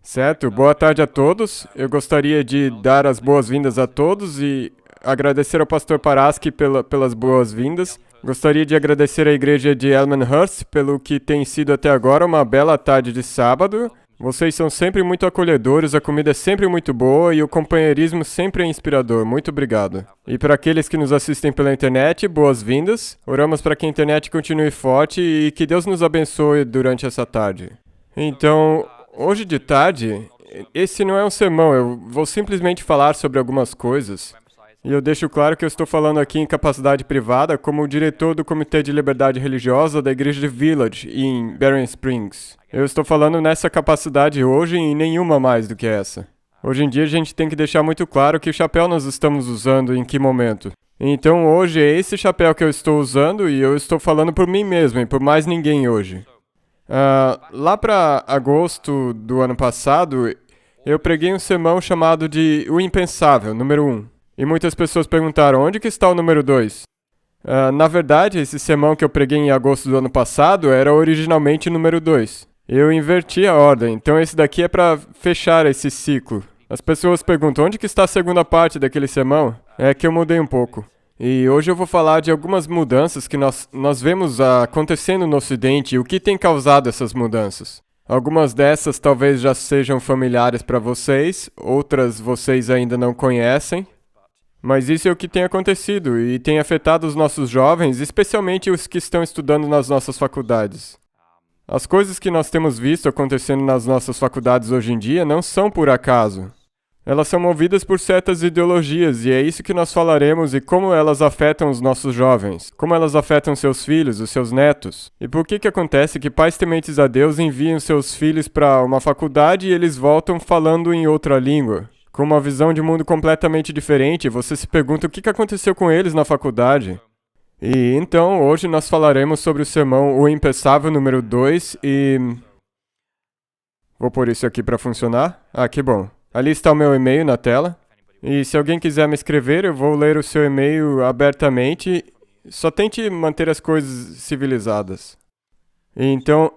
Certo, boa tarde a todos. Eu gostaria de dar as boas-vindas a todos e agradecer ao pastor Paraski pelas boas-vindas. Gostaria de agradecer à igreja de Elmhurst pelo que tem sido até agora uma bela tarde de sábado. Vocês são sempre muito acolhedores, a comida é sempre muito boa e o companheirismo sempre é inspirador. Muito obrigado. E para aqueles que nos assistem pela internet, boas-vindas. Oramos para que a internet continue forte e que Deus nos abençoe durante essa tarde. Então, hoje de tarde, esse não é um sermão, eu vou simplesmente falar sobre algumas coisas. E eu deixo claro que eu estou falando aqui em capacidade privada como diretor do Comitê de Liberdade Religiosa da Igreja de Village, em Barron Springs. Eu estou falando nessa capacidade hoje e nenhuma mais do que essa. Hoje em dia a gente tem que deixar muito claro que chapéu nós estamos usando e em que momento. Então hoje é esse chapéu que eu estou usando e eu estou falando por mim mesmo e por mais ninguém hoje. Lá para agosto do ano passado, eu preguei um sermão chamado de O Impensável, número 1. E muitas pessoas perguntaram, onde que está o número 2? Na verdade, esse sermão que eu preguei em agosto do ano passado era originalmente o número 2. Eu inverti a ordem, então esse daqui é para fechar esse ciclo. As pessoas perguntam, onde que está a segunda parte daquele sermão? É que eu mudei um pouco. E hoje eu vou falar de algumas mudanças que nós vemos acontecendo no Ocidente e o que tem causado essas mudanças. Algumas dessas talvez já sejam familiares para vocês, outras vocês ainda não conhecem. Mas isso é o que tem acontecido e tem afetado os nossos jovens, especialmente os que estão estudando nas nossas faculdades. As coisas que nós temos visto acontecendo nas nossas faculdades hoje em dia não são por acaso. Elas são movidas por certas ideologias e é isso que nós falaremos e como elas afetam os nossos jovens, como elas afetam seus filhos, os seus netos. E por que acontece que pais tementes a Deus enviam seus filhos para uma faculdade e eles voltam falando em outra língua? Com uma visão de mundo completamente diferente, você se pergunta o que aconteceu com eles na faculdade. E então, hoje nós falaremos sobre o sermão O Impensável número 2 e... Vou pôr isso aqui para funcionar. Que bom. Ali está o meu e-mail na tela. E se alguém quiser me escrever, eu vou ler o seu e-mail abertamente. Só tente manter as coisas civilizadas. E então,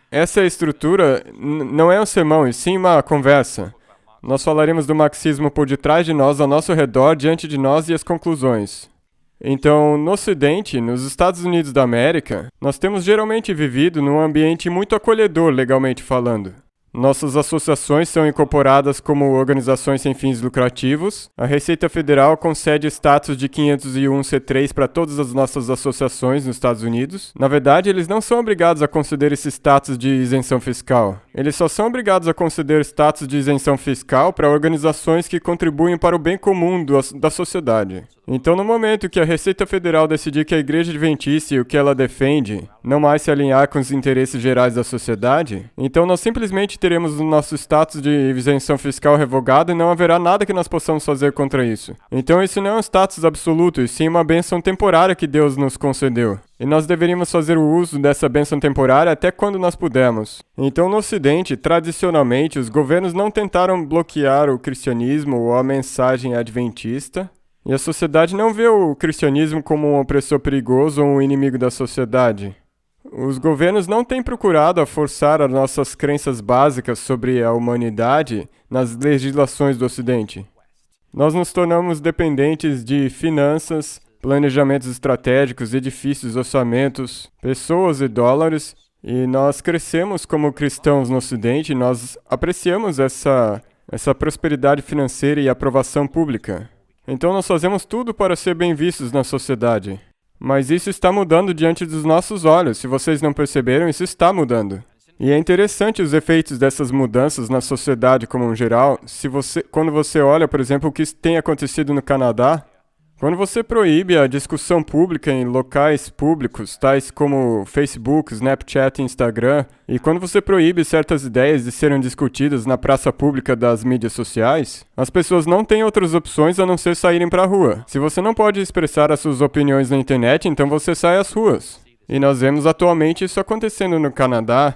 essa é a estrutura não é um sermão, e sim uma conversa. Nós falaremos do marxismo por detrás de nós, ao nosso redor, diante de nós e as conclusões. Então, no Ocidente, nos Estados Unidos da América, nós temos geralmente vivido num ambiente muito acolhedor, legalmente falando. Nossas associações são incorporadas como organizações sem fins lucrativos. A Receita Federal concede status de 501c3 para todas as nossas associações nos Estados Unidos. Na verdade, eles não são obrigados a conceder esse status de isenção fiscal. Eles só são obrigados a conceder status de isenção fiscal para organizações que contribuem para o bem comum da sociedade. Então, no momento que a Receita Federal decidir que a Igreja Adventista e o que ela defende não mais se alinhar com os interesses gerais da sociedade, então nós simplesmente teremos o nosso status de isenção fiscal revogado e não haverá nada que nós possamos fazer contra isso. Então, isso não é um status absoluto, e sim uma bênção temporária que Deus nos concedeu. E nós deveríamos fazer o uso dessa bênção temporária até quando nós pudermos. Então, no Ocidente, tradicionalmente, os governos não tentaram bloquear o cristianismo ou a mensagem adventista. E a sociedade não vê o cristianismo como um opressor perigoso ou um inimigo da sociedade. Os governos não têm procurado a forçar as nossas crenças básicas sobre a humanidade nas legislações do Ocidente. Nós nos tornamos dependentes de finanças, planejamentos estratégicos, edifícios, orçamentos, pessoas e dólares, e nós crescemos como cristãos no Ocidente e nós apreciamos essa prosperidade financeira e aprovação pública. Então nós fazemos tudo para ser bem vistos na sociedade. Mas isso está mudando diante dos nossos olhos. Se vocês não perceberam, isso está mudando. E é interessante os efeitos dessas mudanças na sociedade como um geral. Quando você olha, por exemplo, o que tem acontecido no Canadá, quando você proíbe a discussão pública em locais públicos, tais como Facebook, Snapchat e Instagram, e quando você proíbe certas ideias de serem discutidas na praça pública das mídias sociais, as pessoas não têm outras opções a não ser saírem para a rua. Se você não pode expressar as suas opiniões na internet, então você sai às ruas. E nós vemos atualmente isso acontecendo no Canadá,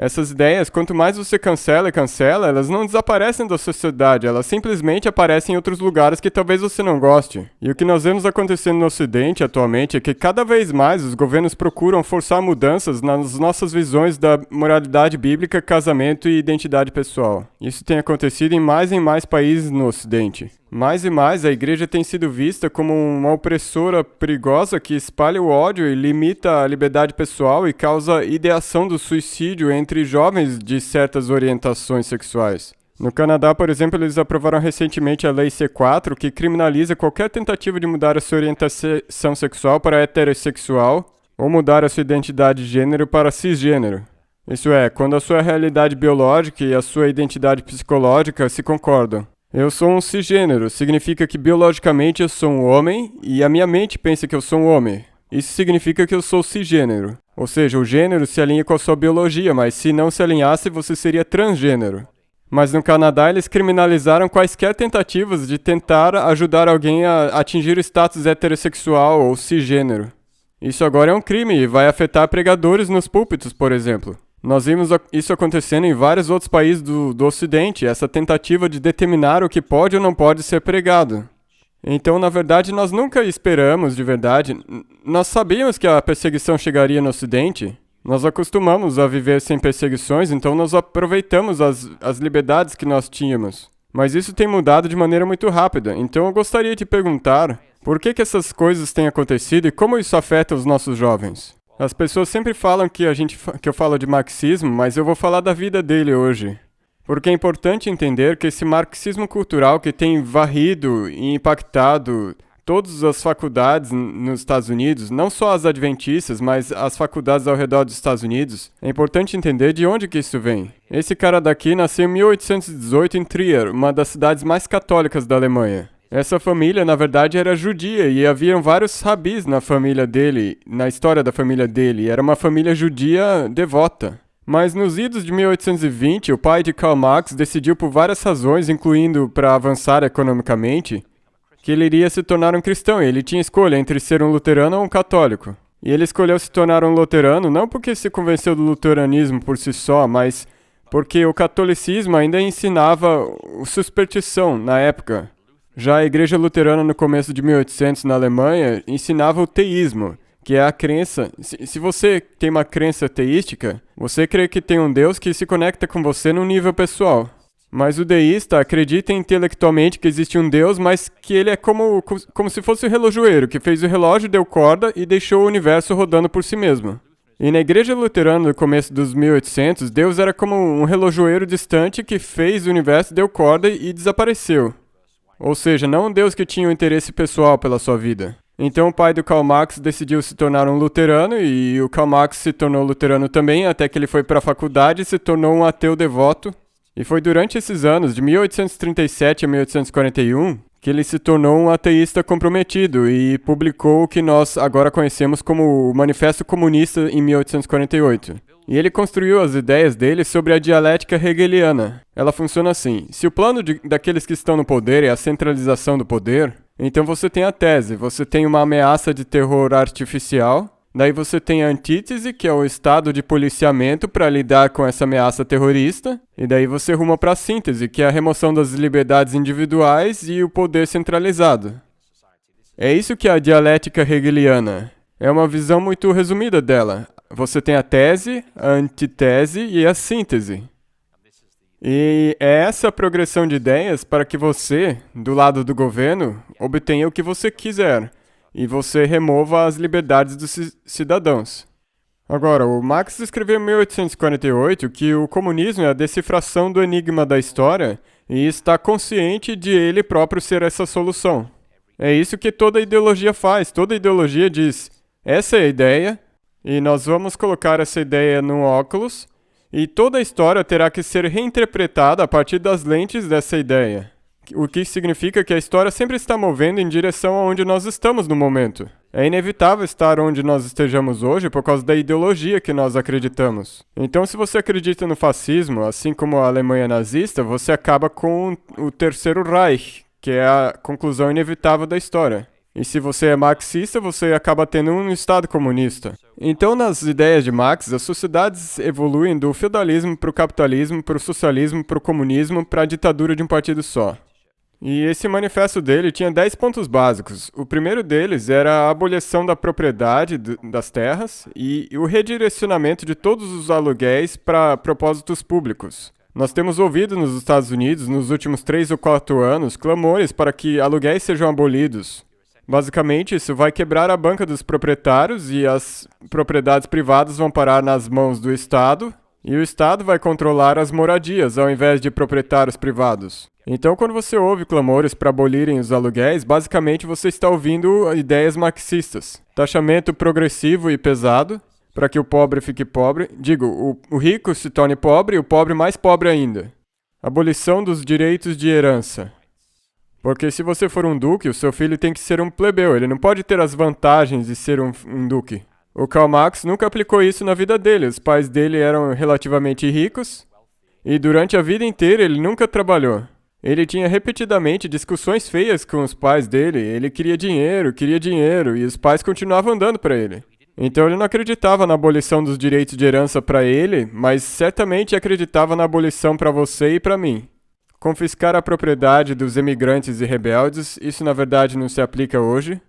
Essas ideias, quanto mais você cancela e cancela, elas não desaparecem da sociedade, elas simplesmente aparecem em outros lugares que talvez você não goste. E o que nós vemos acontecendo no Ocidente atualmente é que cada vez mais os governos procuram forçar mudanças nas nossas visões da moralidade bíblica, casamento e identidade pessoal. Isso tem acontecido em mais países no Ocidente. Mais e mais, a igreja tem sido vista como uma opressora perigosa que espalha o ódio e limita a liberdade pessoal e causa ideação do suicídio entre jovens de certas orientações sexuais. No Canadá, por exemplo, eles aprovaram recentemente a Lei C4, que criminaliza qualquer tentativa de mudar a sua orientação sexual para heterossexual ou mudar a sua identidade de gênero para cisgênero. Isso é, quando a sua realidade biológica e a sua identidade psicológica se concordam. Eu sou um cisgênero, significa que biologicamente eu sou um homem e a minha mente pensa que eu sou um homem. Isso significa que eu sou cisgênero. Ou seja, o gênero se alinha com a sua biologia, mas se não se alinhasse, você seria transgênero. Mas no Canadá, eles criminalizaram quaisquer tentativas de tentar ajudar alguém a atingir o status heterossexual ou cisgênero. Isso agora é um crime e vai afetar pregadores nos púlpitos, por exemplo. Nós vimos isso acontecendo em vários outros países do Ocidente, essa tentativa de determinar o que pode ou não pode ser pregado. Então, na verdade, nós nunca esperamos, de verdade. Nós sabíamos que a perseguição chegaria no Ocidente. Nós acostumamos a viver sem perseguições, então nós aproveitamos as liberdades que nós tínhamos. Mas isso tem mudado de maneira muito rápida, então eu gostaria de perguntar por que essas coisas têm acontecido e como isso afeta os nossos jovens. As pessoas sempre falam que eu falo de marxismo, mas eu vou falar da vida dele hoje. Porque é importante entender que esse marxismo cultural que tem varrido e impactado todas as faculdades nos Estados Unidos, não só as adventistas, mas as faculdades ao redor dos Estados Unidos, é importante entender de onde que isso vem. Esse cara daqui nasceu em 1818 em Trier, uma das cidades mais católicas da Alemanha. Essa família, na verdade, era judia e haviam vários rabis na família dele, na história da família dele. Era uma família judia devota. Mas nos idos de 1820, o pai de Karl Marx decidiu por várias razões, incluindo para avançar economicamente, que ele iria se tornar um cristão e ele tinha escolha entre ser um luterano ou um católico. E ele escolheu se tornar um luterano não porque se convenceu do luteranismo por si só, mas porque o catolicismo ainda ensinava superstição na época. Já a Igreja Luterana, no começo de 1800, na Alemanha, ensinava o teísmo, que é a crença. Se você tem uma crença teística, você crê que tem um Deus que se conecta com você num nível pessoal. Mas o deísta acredita intelectualmente que existe um Deus, mas que ele é como se fosse o relojoeiro, que fez o relógio, deu corda e deixou o universo rodando por si mesmo. E na Igreja Luterana, no começo dos 1800, Deus era como um relojoeiro distante que fez o universo, deu corda e desapareceu. Ou seja, não um Deus que tinha um interesse pessoal pela sua vida. Então o pai do Karl Marx decidiu se tornar um luterano e o Karl Marx se tornou luterano também, até que ele foi para a faculdade e se tornou um ateu devoto. E foi durante esses anos, de 1837 a 1841, que ele se tornou um ateísta comprometido e publicou o que nós agora conhecemos como o Manifesto Comunista em 1848. E ele construiu as ideias dele sobre a dialética hegeliana. Ela funciona assim: se o plano daqueles que estão no poder é a centralização do poder, então você tem a tese, você tem uma ameaça de terror artificial, daí você tem a antítese, que é o estado de policiamento para lidar com essa ameaça terrorista, e daí você ruma para a síntese, que é a remoção das liberdades individuais e o poder centralizado. É isso que é a dialética hegeliana. É uma visão muito resumida dela. Você tem a tese, a antítese e a síntese. E é essa a progressão de ideias para que você, do lado do governo, obtenha o que você quiser e você remova as liberdades dos cidadãos. Agora, o Marx escreveu em 1848 que o comunismo é a decifração do enigma da história e está consciente de ele próprio ser essa solução. É isso que toda ideologia faz. Toda ideologia diz: essa é a ideia, e nós vamos colocar essa ideia no óculos, e toda a história terá que ser reinterpretada a partir das lentes dessa ideia. O que significa que a história sempre está movendo em direção aonde nós estamos no momento. É inevitável estar onde nós estejamos hoje por causa da ideologia que nós acreditamos. Então, se você acredita no fascismo, assim como a Alemanha nazista, você acaba com o Terceiro Reich, que é a conclusão inevitável da história. E se você é marxista, você acaba tendo um Estado comunista. Então, nas ideias de Marx, as sociedades evoluem do feudalismo para o capitalismo, para o socialismo, para o comunismo, para a ditadura de um partido só. E esse manifesto dele tinha 10 pontos básicos. O primeiro deles era a abolição da propriedade das terras e o redirecionamento de todos os aluguéis para propósitos públicos. Nós temos ouvido nos Estados Unidos, nos últimos 3 ou 4 anos, clamores para que aluguéis sejam abolidos. Basicamente, isso vai quebrar a banca dos proprietários e as propriedades privadas vão parar nas mãos do Estado, e o Estado vai controlar as moradias ao invés de proprietários privados. Então, quando você ouve clamores para abolirem os aluguéis, basicamente você está ouvindo ideias marxistas. Taxamento progressivo e pesado, para que o pobre fique pobre. Digo, o rico se torne pobre e o pobre mais pobre ainda. Abolição dos direitos de herança. Porque se você for um duque, o seu filho tem que ser um plebeu, ele não pode ter as vantagens de ser um duque. O Karl Marx nunca aplicou isso na vida dele, os pais dele eram relativamente ricos, e durante a vida inteira ele nunca trabalhou. Ele tinha repetidamente discussões feias com os pais dele, ele queria dinheiro, e os pais continuavam dando para ele. Então ele não acreditava na abolição dos direitos de herança para ele, mas certamente acreditava na abolição para você e para mim. Confiscar a propriedade dos emigrantes e rebeldes, isso na verdade não se aplica hoje,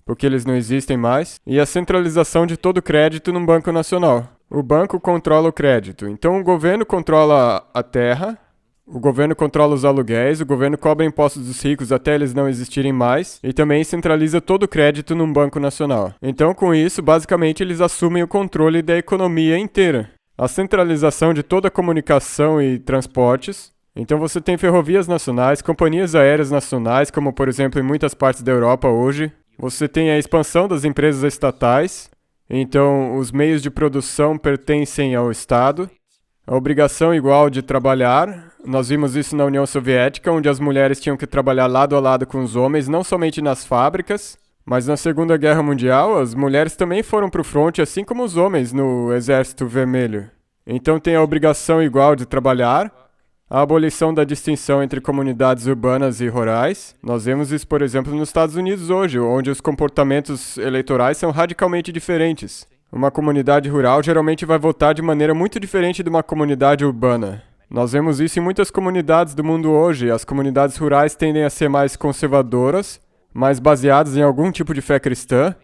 porque eles não existem mais, e a centralização de todo o crédito num banco nacional. O banco controla o crédito, então o governo controla a terra, o governo controla os aluguéis, o governo cobra impostos dos ricos até eles não existirem mais, e também centraliza todo o crédito num banco nacional. Então com isso, basicamente eles assumem o controle da economia inteira. A centralização de toda a comunicação e transportes. Então você tem ferrovias nacionais, companhias aéreas nacionais, como por exemplo em muitas partes da Europa hoje. Você tem a expansão das empresas estatais, então os meios de produção pertencem ao Estado. A obrigação igual de trabalhar, nós vimos isso na União Soviética, onde as mulheres tinham que trabalhar lado a lado com os homens, não somente nas fábricas, mas na Segunda Guerra Mundial as mulheres também foram para o fronte, assim como os homens no Exército Vermelho. Então tem a obrigação igual de trabalhar. A abolição da distinção entre comunidades urbanas e rurais. Nós vemos isso, por exemplo, nos Estados Unidos hoje, onde os comportamentos eleitorais são radicalmente diferentes. Uma comunidade rural geralmente vai votar de maneira muito diferente de uma comunidade urbana. Nós vemos isso em muitas comunidades do mundo hoje. As comunidades rurais tendem a ser mais conservadoras, mais baseadas em algum tipo de fé cristã.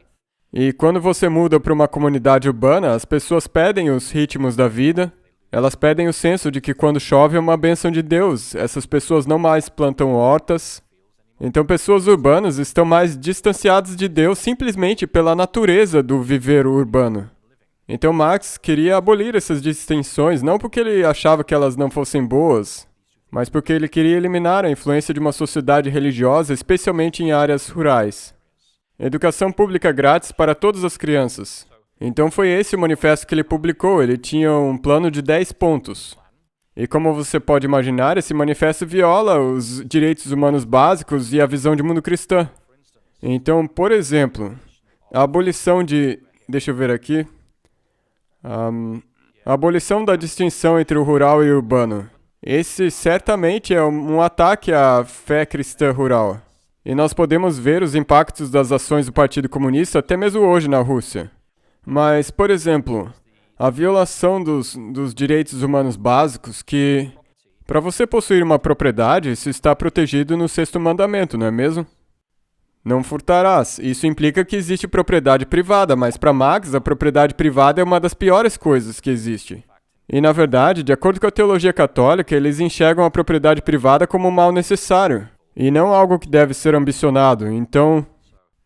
E quando você muda para uma comunidade urbana, as pessoas pedem os ritmos da vida. Elas pedem o senso de que quando chove é uma bênção de Deus. Essas pessoas não mais plantam hortas. Então pessoas urbanas estão mais distanciadas de Deus simplesmente pela natureza do viver urbano. Então Marx queria abolir essas distinções, não porque ele achava que elas não fossem boas, mas porque ele queria eliminar a influência de uma sociedade religiosa, especialmente em áreas rurais. Educação pública grátis para todas as crianças. Então foi esse o manifesto que ele publicou, ele tinha um plano de 10 pontos. E como você pode imaginar, esse manifesto viola os direitos humanos básicos e a visão de mundo cristã. Então, por exemplo, a abolição de... Deixa eu ver aqui. A abolição da distinção entre o rural e o urbano. Esse certamente é um ataque à fé cristã rural. E nós podemos ver os impactos das ações do Partido Comunista até mesmo hoje na Rússia. Mas, por exemplo, a violação dos direitos humanos básicos que, para você possuir uma propriedade, isso está protegido no 6º mandamento, não é mesmo? Não furtarás. Isso implica que existe propriedade privada, mas para Marx, a propriedade privada é uma das piores coisas que existe. E, na verdade, de acordo com a teologia católica, eles enxergam a propriedade privada como um mal necessário, e não algo que deve ser ambicionado. Então,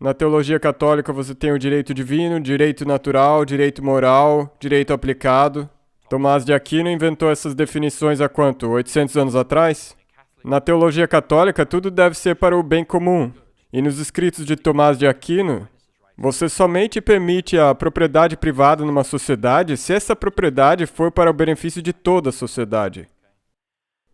na teologia católica você tem o direito divino, direito natural, direito moral, direito aplicado. Tomás de Aquino inventou essas definições há quanto? 800 anos atrás? Na teologia católica tudo deve ser para o bem comum. E nos escritos de Tomás de Aquino, você somente permite a propriedade privada numa sociedade se essa propriedade for para o benefício de toda a sociedade.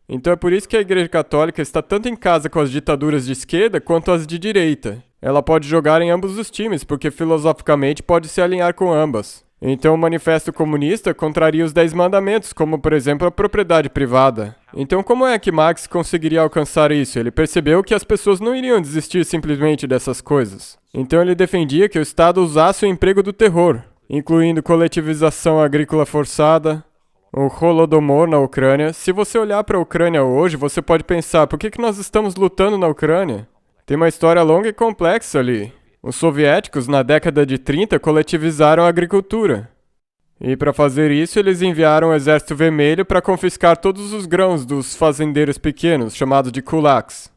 Então é por isso que a Igreja Católica está tanto em casa com as ditaduras de esquerda quanto as de direita. Ela pode jogar em ambos os times, porque filosoficamente pode se alinhar com ambas. Então o Manifesto Comunista contraria os 10 mandamentos, como por exemplo a propriedade privada. Então, como é que Marx conseguiria alcançar isso? Ele percebeu que as pessoas não iriam desistir simplesmente dessas coisas. Então, ele defendia que o Estado usasse o emprego do terror, incluindo coletivização agrícola forçada, o Holodomor na Ucrânia. Se você olhar para a Ucrânia hoje, você pode pensar, por que nós estamos lutando na Ucrânia? Tem uma história longa e complexa ali. Os soviéticos, na década de 30, coletivizaram a agricultura. E para fazer isso, eles enviaram o Exército Vermelho para confiscar todos os grãos dos fazendeiros pequenos, chamados de kulaks.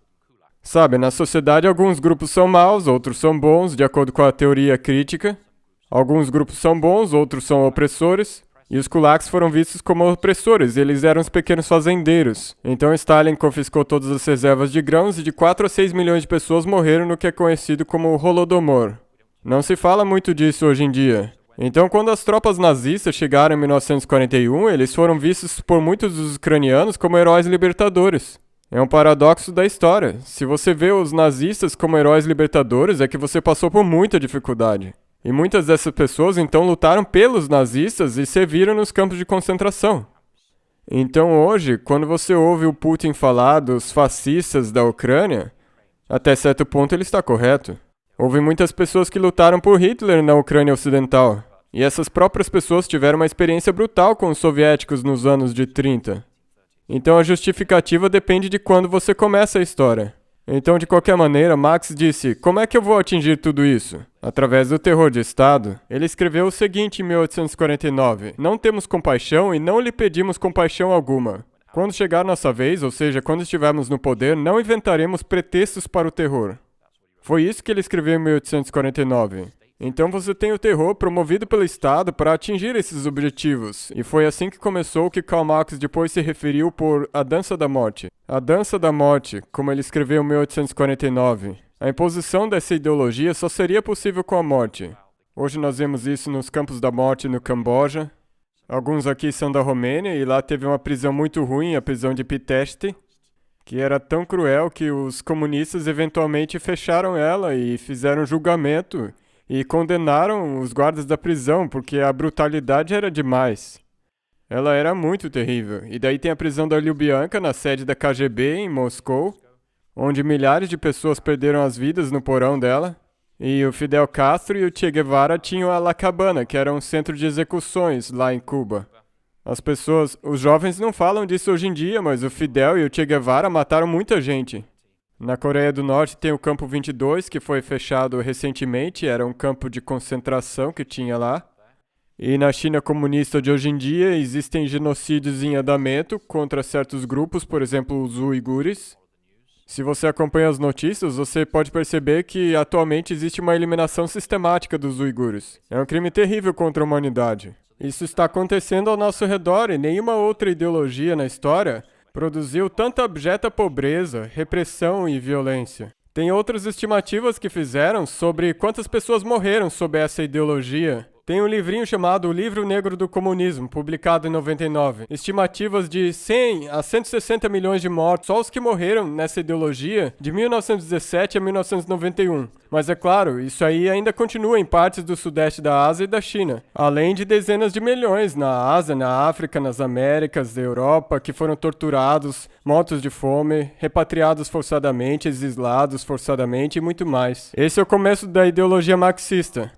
Sabe, na sociedade alguns grupos são maus, outros são bons, de acordo com a teoria crítica. Alguns grupos são bons, outros são opressores. E os kulaks foram vistos como opressores, eles eram os pequenos fazendeiros. Então Stalin confiscou todas as reservas de grãos e de 4 a 6 milhões de pessoas morreram no que é conhecido como o Holodomor. Não se fala muito disso hoje em dia. Então, quando as tropas nazistas chegaram em 1941, eles foram vistos por muitos dos ucranianos como heróis libertadores. É um paradoxo da história. Se você vê os nazistas como heróis libertadores, é que você passou por muita dificuldade. E muitas dessas pessoas então lutaram pelos nazistas e serviram nos campos de concentração. Então hoje, quando você ouve o Putin falar dos fascistas da Ucrânia, até certo ponto ele está correto. Houve muitas pessoas que lutaram por Hitler na Ucrânia Ocidental. E essas próprias pessoas tiveram uma experiência brutal com os soviéticos nos anos de 30. Então a justificativa depende de quando você começa a história. Então, de qualquer maneira, Marx disse, como é que eu vou atingir tudo isso? Através do terror de Estado. Ele escreveu o seguinte em 1849, não temos compaixão e não lhe pedimos compaixão alguma. Quando chegar nossa vez, ou seja, quando estivermos no poder, não inventaremos pretextos para o terror. Foi isso que ele escreveu em 1849. Então você tem o terror promovido pelo Estado para atingir esses objetivos. E foi assim que começou o que Karl Marx depois se referiu por a dança da morte. A dança da morte, como ele escreveu em 1849. A imposição dessa ideologia só seria possível com a morte. Hoje nós vemos isso nos campos da morte no Camboja. Alguns aqui são da Romênia e lá teve uma prisão muito ruim, a prisão de Pitești, que era tão cruel que os comunistas eventualmente fecharam ela e fizeram julgamento e condenaram os guardas da prisão, porque a brutalidade era demais. Ela era muito terrível. E daí tem a prisão da Lubyanka, na sede da KGB, em Moscou, onde milhares de pessoas perderam as vidas no porão dela. E o Fidel Castro e o Che Guevara tinham a La Cabana, que era um centro de execuções lá em Cuba. Os jovens não falam disso hoje em dia, mas o Fidel e o Che Guevara mataram muita gente. Na Coreia do Norte tem o Campo 22, que foi fechado recentemente, era um campo de concentração que tinha lá. E na China comunista de hoje em dia existem genocídios em andamento contra certos grupos, por exemplo, os uigures. Se você acompanha as notícias, você pode perceber que atualmente existe uma eliminação sistemática dos uigures. É um crime terrível contra a humanidade. Isso está acontecendo ao nosso redor e nenhuma outra ideologia na história produziu tanta abjeta pobreza, repressão e violência. Tem outras estimativas que fizeram sobre quantas pessoas morreram sob essa ideologia. Tem um livrinho chamado O Livro Negro do Comunismo, publicado em 99. Estimativas de 100 a 160 milhões de mortos, só os que morreram nessa ideologia, de 1917 a 1991. Mas é claro, isso aí ainda continua em partes do sudeste da Ásia e da China. Além de dezenas de milhões na Ásia, na África, nas Américas, na Europa, que foram torturados, mortos de fome, repatriados forçadamente, exilados forçadamente e muito mais. Esse é o começo da ideologia marxista.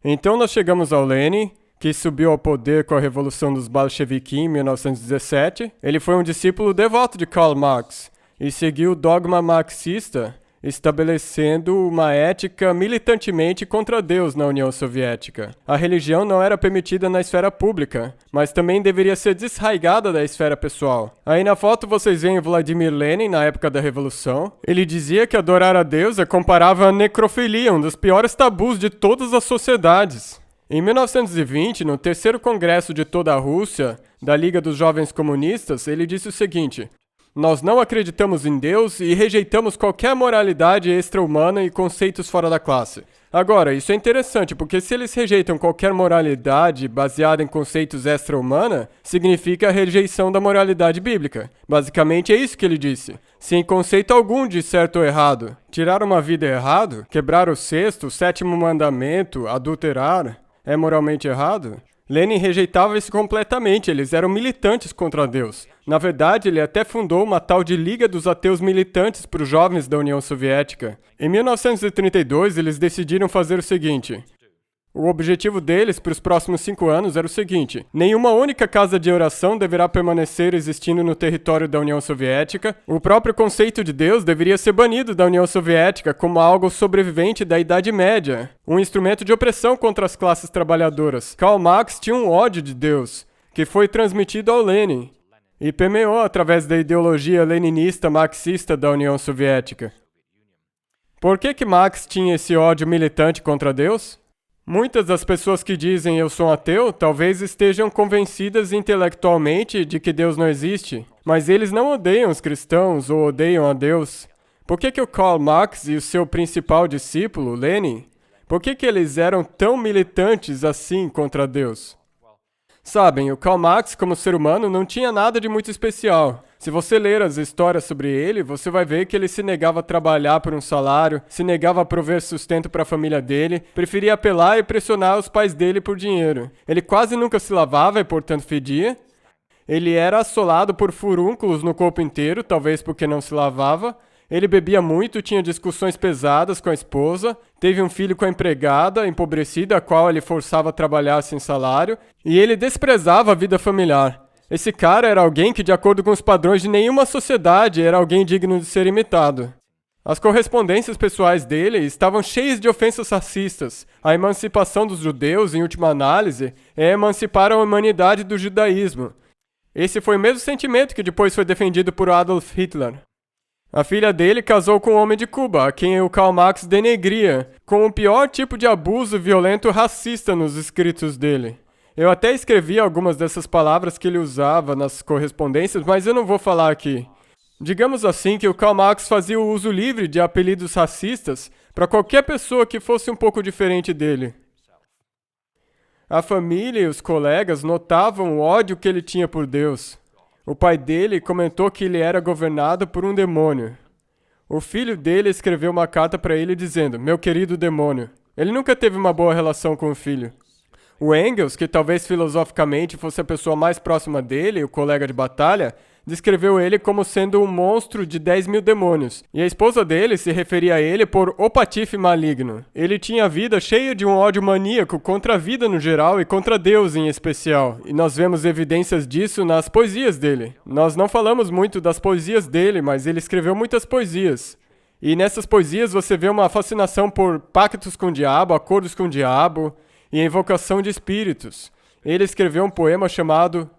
Então nós chegamos ao Lenin, que subiu ao poder com a Revolução dos Bolcheviques em 1917. Ele foi um discípulo devoto de Karl Marx e seguiu o dogma marxista, estabelecendo uma ética militantemente contra Deus na União Soviética. A religião não era permitida na esfera pública, mas também deveria ser desraigada da esfera pessoal. Aí na foto vocês veem Vladimir Lenin na época da Revolução. Ele dizia que adorar a Deus é comparável à necrofilia, um dos piores tabus de todas as sociedades. Em 1920, no terceiro congresso de toda a Rússia, da Liga dos Jovens Comunistas, ele disse o seguinte: nós não acreditamos em Deus e rejeitamos qualquer moralidade extra-humana e conceitos fora da classe. Agora, isso é interessante, porque se eles rejeitam qualquer moralidade baseada em conceitos extra-humana, significa a rejeição da moralidade bíblica. Basicamente é isso que ele disse. Sem conceito algum de certo ou errado. Tirar uma vida é errado? Quebrar o sexto, o sétimo mandamento, adulterar, é moralmente errado? Lenin rejeitava isso completamente, eles eram militantes contra Deus. Na verdade, ele até fundou uma tal de Liga dos Ateus Militantes para os jovens da União Soviética. Em 1932, eles decidiram fazer o seguinte. O objetivo deles para os próximos 5 anos era o seguinte: nenhuma única casa de oração deverá permanecer existindo no território da União Soviética. O próprio conceito de Deus deveria ser banido da União Soviética como algo sobrevivente da Idade Média, um instrumento de opressão contra as classes trabalhadoras. Karl Marx tinha um ódio de Deus, que foi transmitido ao Lenin, e permeou através da ideologia leninista marxista da União Soviética. Por que Marx tinha esse ódio militante contra Deus? Muitas das pessoas que dizem eu sou ateu talvez estejam convencidas intelectualmente de que Deus não existe, mas eles não odeiam os cristãos ou odeiam a Deus. Por que o Karl Marx e o seu principal discípulo, Lenin, por que eles eram tão militantes assim contra Deus? Sabem, o Karl Marx, como ser humano, não tinha nada de muito especial. Se você ler as histórias sobre ele, você vai ver que ele se negava a trabalhar por um salário, se negava a prover sustento para a família dele, preferia apelar e pressionar os pais dele por dinheiro. Ele quase nunca se lavava e, portanto, fedia. Ele era assolado por furúnculos no corpo inteiro, talvez porque não se lavava. Ele bebia muito, tinha discussões pesadas com a esposa, teve um filho com a empregada, empobrecida, a qual ele forçava a trabalhar sem salário, e ele desprezava a vida familiar. Esse cara era alguém que, de acordo com os padrões de nenhuma sociedade, era alguém digno de ser imitado. As correspondências pessoais dele estavam cheias de ofensas racistas. A emancipação dos judeus, em última análise, é emancipar a humanidade do judaísmo. Esse foi o mesmo sentimento que depois foi defendido por Adolf Hitler. A filha dele casou com um homem de Cuba, a quem o Karl Marx denegria, com o pior tipo de abuso violento racista nos escritos dele. Eu até escrevi algumas dessas palavras que ele usava nas correspondências, mas eu não vou falar aqui. Digamos assim que o Karl Marx fazia o uso livre de apelidos racistas para qualquer pessoa que fosse um pouco diferente dele. A família e os colegas notavam o ódio que ele tinha por Deus. O pai dele comentou que ele era governado por um demônio. O filho dele escreveu uma carta para ele dizendo, meu querido demônio. Ele nunca teve uma boa relação com o filho. O Engels, que talvez filosoficamente fosse a pessoa mais próxima dele, o colega de batalha, descreveu ele como sendo um monstro de 10 mil demônios, e a esposa dele se referia a ele por o patife maligno. Ele tinha a vida cheia de um ódio maníaco contra a vida no geral e contra Deus em especial, e nós vemos evidências disso nas poesias dele. Nós não falamos muito das poesias dele, mas ele escreveu muitas poesias. E nessas poesias você vê uma fascinação por pactos com o diabo, acordos com o diabo e a invocação de espíritos. Ele escreveu um poema chamado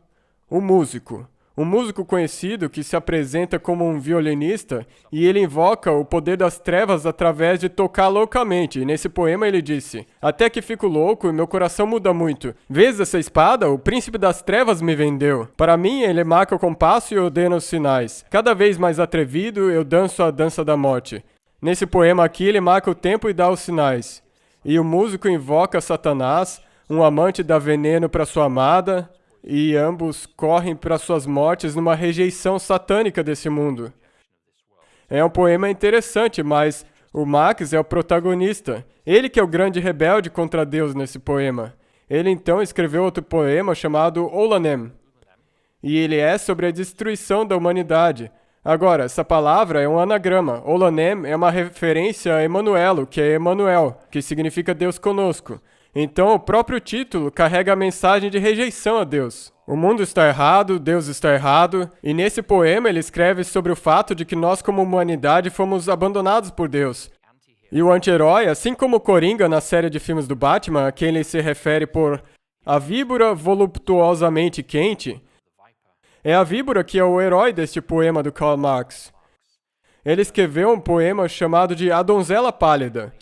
O Músico. Um músico conhecido que se apresenta como um violinista e ele invoca o poder das trevas através de tocar loucamente. E nesse poema ele disse, até que fico louco e meu coração muda muito. Vês essa espada? O príncipe das trevas me vendeu. Para mim ele marca o compasso e ordena os sinais. Cada vez mais atrevido eu danço a dança da morte. Nesse poema aqui ele marca o tempo e dá os sinais. E o músico invoca Satanás, um amante dá veneno para sua amada, e ambos correm para suas mortes numa rejeição satânica desse mundo. É um poema interessante, mas o Marx é o protagonista. Ele que é o grande rebelde contra Deus nesse poema. Ele então escreveu outro poema chamado Olanem. E ele é sobre a destruição da humanidade. Agora, essa palavra é um anagrama. Olanem é uma referência a Emanuelo, que é Emanuel, que significa Deus conosco. Então, o próprio título carrega a mensagem de rejeição a Deus. O mundo está errado, Deus está errado, e nesse poema ele escreve sobre o fato de que nós como humanidade fomos abandonados por Deus. E o anti-herói, assim como o Coringa na série de filmes do Batman, a quem ele se refere por a víbora voluptuosamente quente, é a víbora que é o herói deste poema do Karl Marx. Ele escreveu um poema chamado de A Donzela Pálida.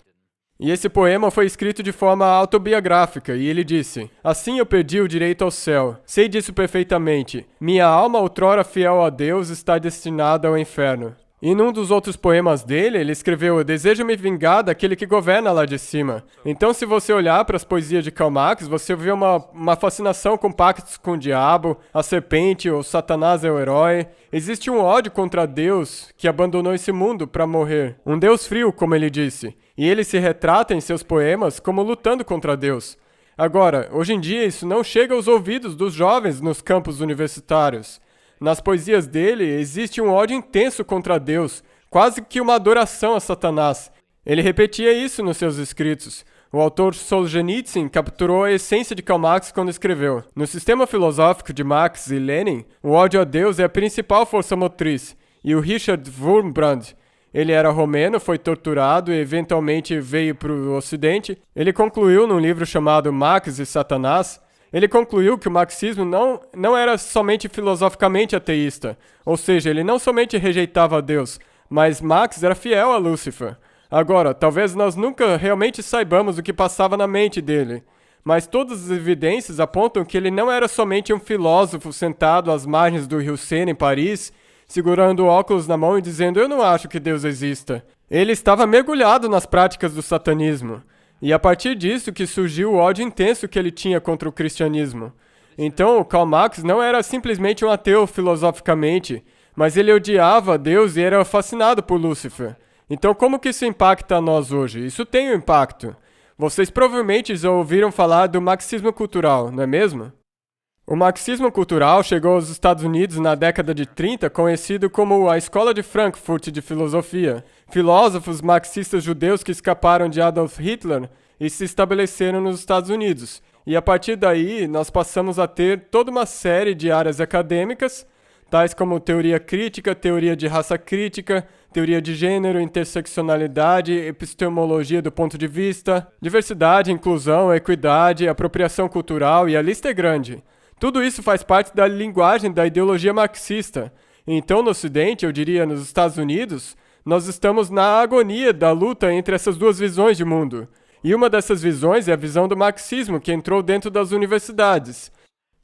E esse poema foi escrito de forma autobiográfica, e ele disse, assim eu perdi o direito ao céu. Sei disso perfeitamente. Minha alma, outrora fiel a Deus, está destinada ao inferno. E num dos outros poemas dele, ele escreveu, eu desejo me vingar daquele que governa lá de cima. Então, se você olhar para as poesias de Karl Marx, você vê uma fascinação com pactos com o diabo, a serpente, ou Satanás é o herói. Existe um ódio contra Deus que abandonou esse mundo para morrer. Um Deus frio, como ele disse. E ele se retrata em seus poemas como lutando contra Deus. Agora, hoje em dia, isso não chega aos ouvidos dos jovens nos campos universitários. Nas poesias dele, existe um ódio intenso contra Deus, quase que uma adoração a Satanás. Ele repetia isso nos seus escritos. O autor Solzhenitsyn capturou a essência de Karl Marx quando escreveu: no sistema filosófico de Marx e Lenin, o ódio a Deus é a principal força motriz. E o Richard Wurmbrand, ele era romeno, foi torturado e eventualmente veio para o Ocidente. Ele concluiu num livro chamado Marx e Satanás, ele concluiu que o marxismo não era somente filosoficamente ateísta, ou seja, ele não somente rejeitava Deus, mas Marx era fiel a Lúcifer. Agora, talvez nós nunca realmente saibamos o que passava na mente dele, mas todas as evidências apontam que ele não era somente um filósofo sentado às margens do rio Sena em Paris, segurando óculos na mão e dizendo: eu não acho que Deus exista. Ele estava mergulhado nas práticas do satanismo, e a partir disso que surgiu o ódio intenso que ele tinha contra o cristianismo. Então, Karl Marx não era simplesmente um ateu filosoficamente, mas ele odiava Deus e era fascinado por Lúcifer. Então, como que isso impacta a nós hoje? Isso tem um impacto. Vocês provavelmente já ouviram falar do marxismo cultural, não é mesmo? O marxismo cultural chegou aos Estados Unidos na década de 30, conhecido como a Escola de Frankfurt de Filosofia. Filósofos marxistas judeus que escaparam de Adolf Hitler e se estabeleceram nos Estados Unidos. E a partir daí, nós passamos a ter toda uma série de áreas acadêmicas, tais como teoria crítica, teoria de raça crítica, teoria de gênero, interseccionalidade, epistemologia do ponto de vista, diversidade, inclusão, equidade, apropriação cultural, e a lista é grande. Tudo isso faz parte da linguagem da ideologia marxista. Então, no Ocidente, eu diria nos Estados Unidos, nós estamos na agonia da luta entre essas duas visões de mundo. E uma dessas visões é a visão do marxismo, que entrou dentro das universidades.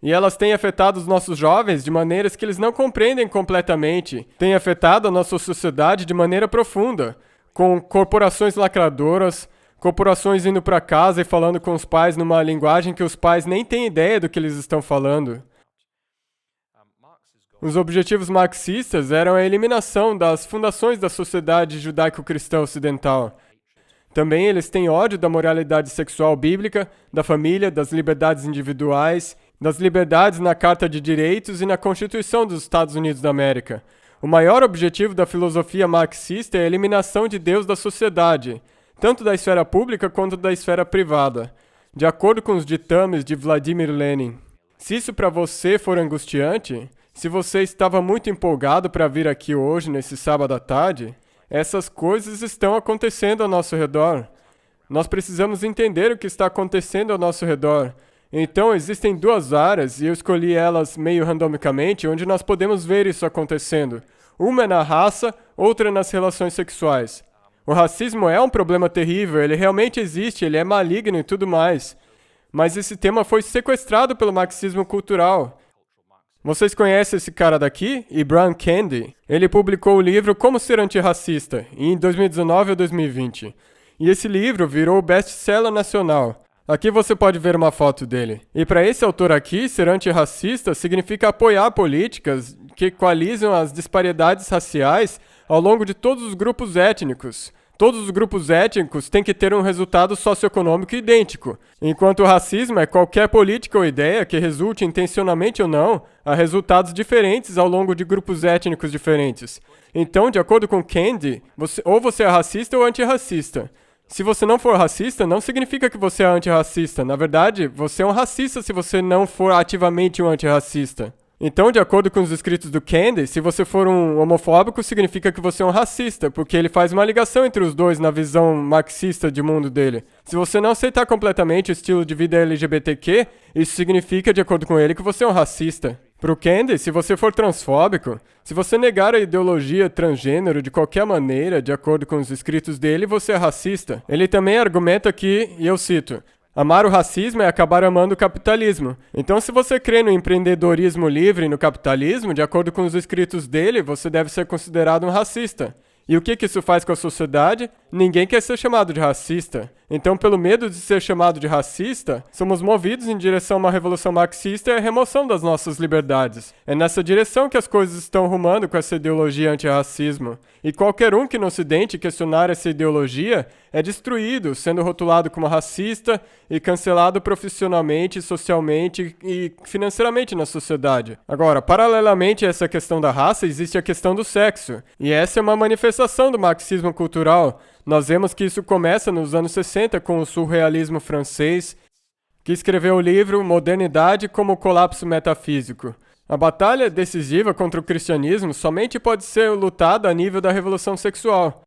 E elas têm afetado os nossos jovens de maneiras que eles não compreendem completamente. Têm afetado a nossa sociedade de maneira profunda, com corporações lacradoras, corporações indo para casa e falando com os pais numa linguagem que os pais nem têm ideia do que eles estão falando. Os objetivos marxistas eram a eliminação das fundações da sociedade judaico-cristã ocidental. Também eles têm ódio da moralidade sexual bíblica, da família, das liberdades individuais, das liberdades na Carta de Direitos e na Constituição dos Estados Unidos da América. O maior objetivo da filosofia marxista é a eliminação de Deus da sociedade, tanto da esfera pública quanto da esfera privada, de acordo com os ditames de Vladimir Lenin. Se isso para você for angustiante, se você estava muito empolgado para vir aqui hoje, nesse sábado à tarde, essas coisas estão acontecendo ao nosso redor. Nós precisamos entender o que está acontecendo ao nosso redor. Então, existem duas áreas, e eu escolhi elas meio randomicamente, onde nós podemos ver isso acontecendo. Uma é na raça, outra nas relações sexuais. O racismo é um problema terrível, ele realmente existe, ele é maligno e tudo mais. Mas esse tema foi sequestrado pelo marxismo cultural. Vocês conhecem esse cara daqui? Ibram Kendi. Ele publicou o livro Como Ser Antirracista, em 2019 ou 2020. E esse livro virou best-seller nacional. Aqui você pode ver uma foto dele. E para esse autor aqui, ser antirracista significa apoiar políticas que equalizam as disparidades raciais ao longo de todos os grupos étnicos. Todos os grupos étnicos têm que ter um resultado socioeconômico idêntico, enquanto o racismo é qualquer política ou ideia que resulte intencionalmente ou não a resultados diferentes ao longo de grupos étnicos diferentes. Então, de acordo com Kendi, você é racista ou antirracista. Se você não for racista, não significa que você é antirracista. Na verdade, você é um racista se você não for ativamente um antirracista. Então, de acordo com os escritos do Kendi, se você for um homofóbico, significa que você é um racista, porque ele faz uma ligação entre os dois na visão marxista de mundo dele. Se você não aceitar completamente o estilo de vida LGBTQ, isso significa, de acordo com ele, que você é um racista. Para o Kendi, se você for transfóbico, se você negar a ideologia transgênero de qualquer maneira, de acordo com os escritos dele, você é racista. Ele também argumenta que, e eu cito, amar o racismo é acabar amando o capitalismo. Então, se você crê no empreendedorismo livre e no capitalismo, de acordo com os escritos dele, você deve ser considerado um racista. E o que isso faz com a sociedade? Ninguém quer ser chamado de racista. Então, pelo medo de ser chamado de racista, somos movidos em direção a uma revolução marxista e a remoção das nossas liberdades. É nessa direção que as coisas estão rumando com essa ideologia antirracismo. E qualquer um que no Ocidente questionar essa ideologia é destruído, sendo rotulado como racista e cancelado profissionalmente, socialmente e financeiramente na sociedade. Agora, paralelamente a essa questão da raça, existe a questão do sexo. E essa é uma manifestação do marxismo cultural. Nós vemos que isso começa nos anos 60 com o surrealismo francês, que escreveu o livro Modernidade como Colapso Metafísico. A batalha decisiva contra o cristianismo somente pode ser lutada a nível da revolução sexual.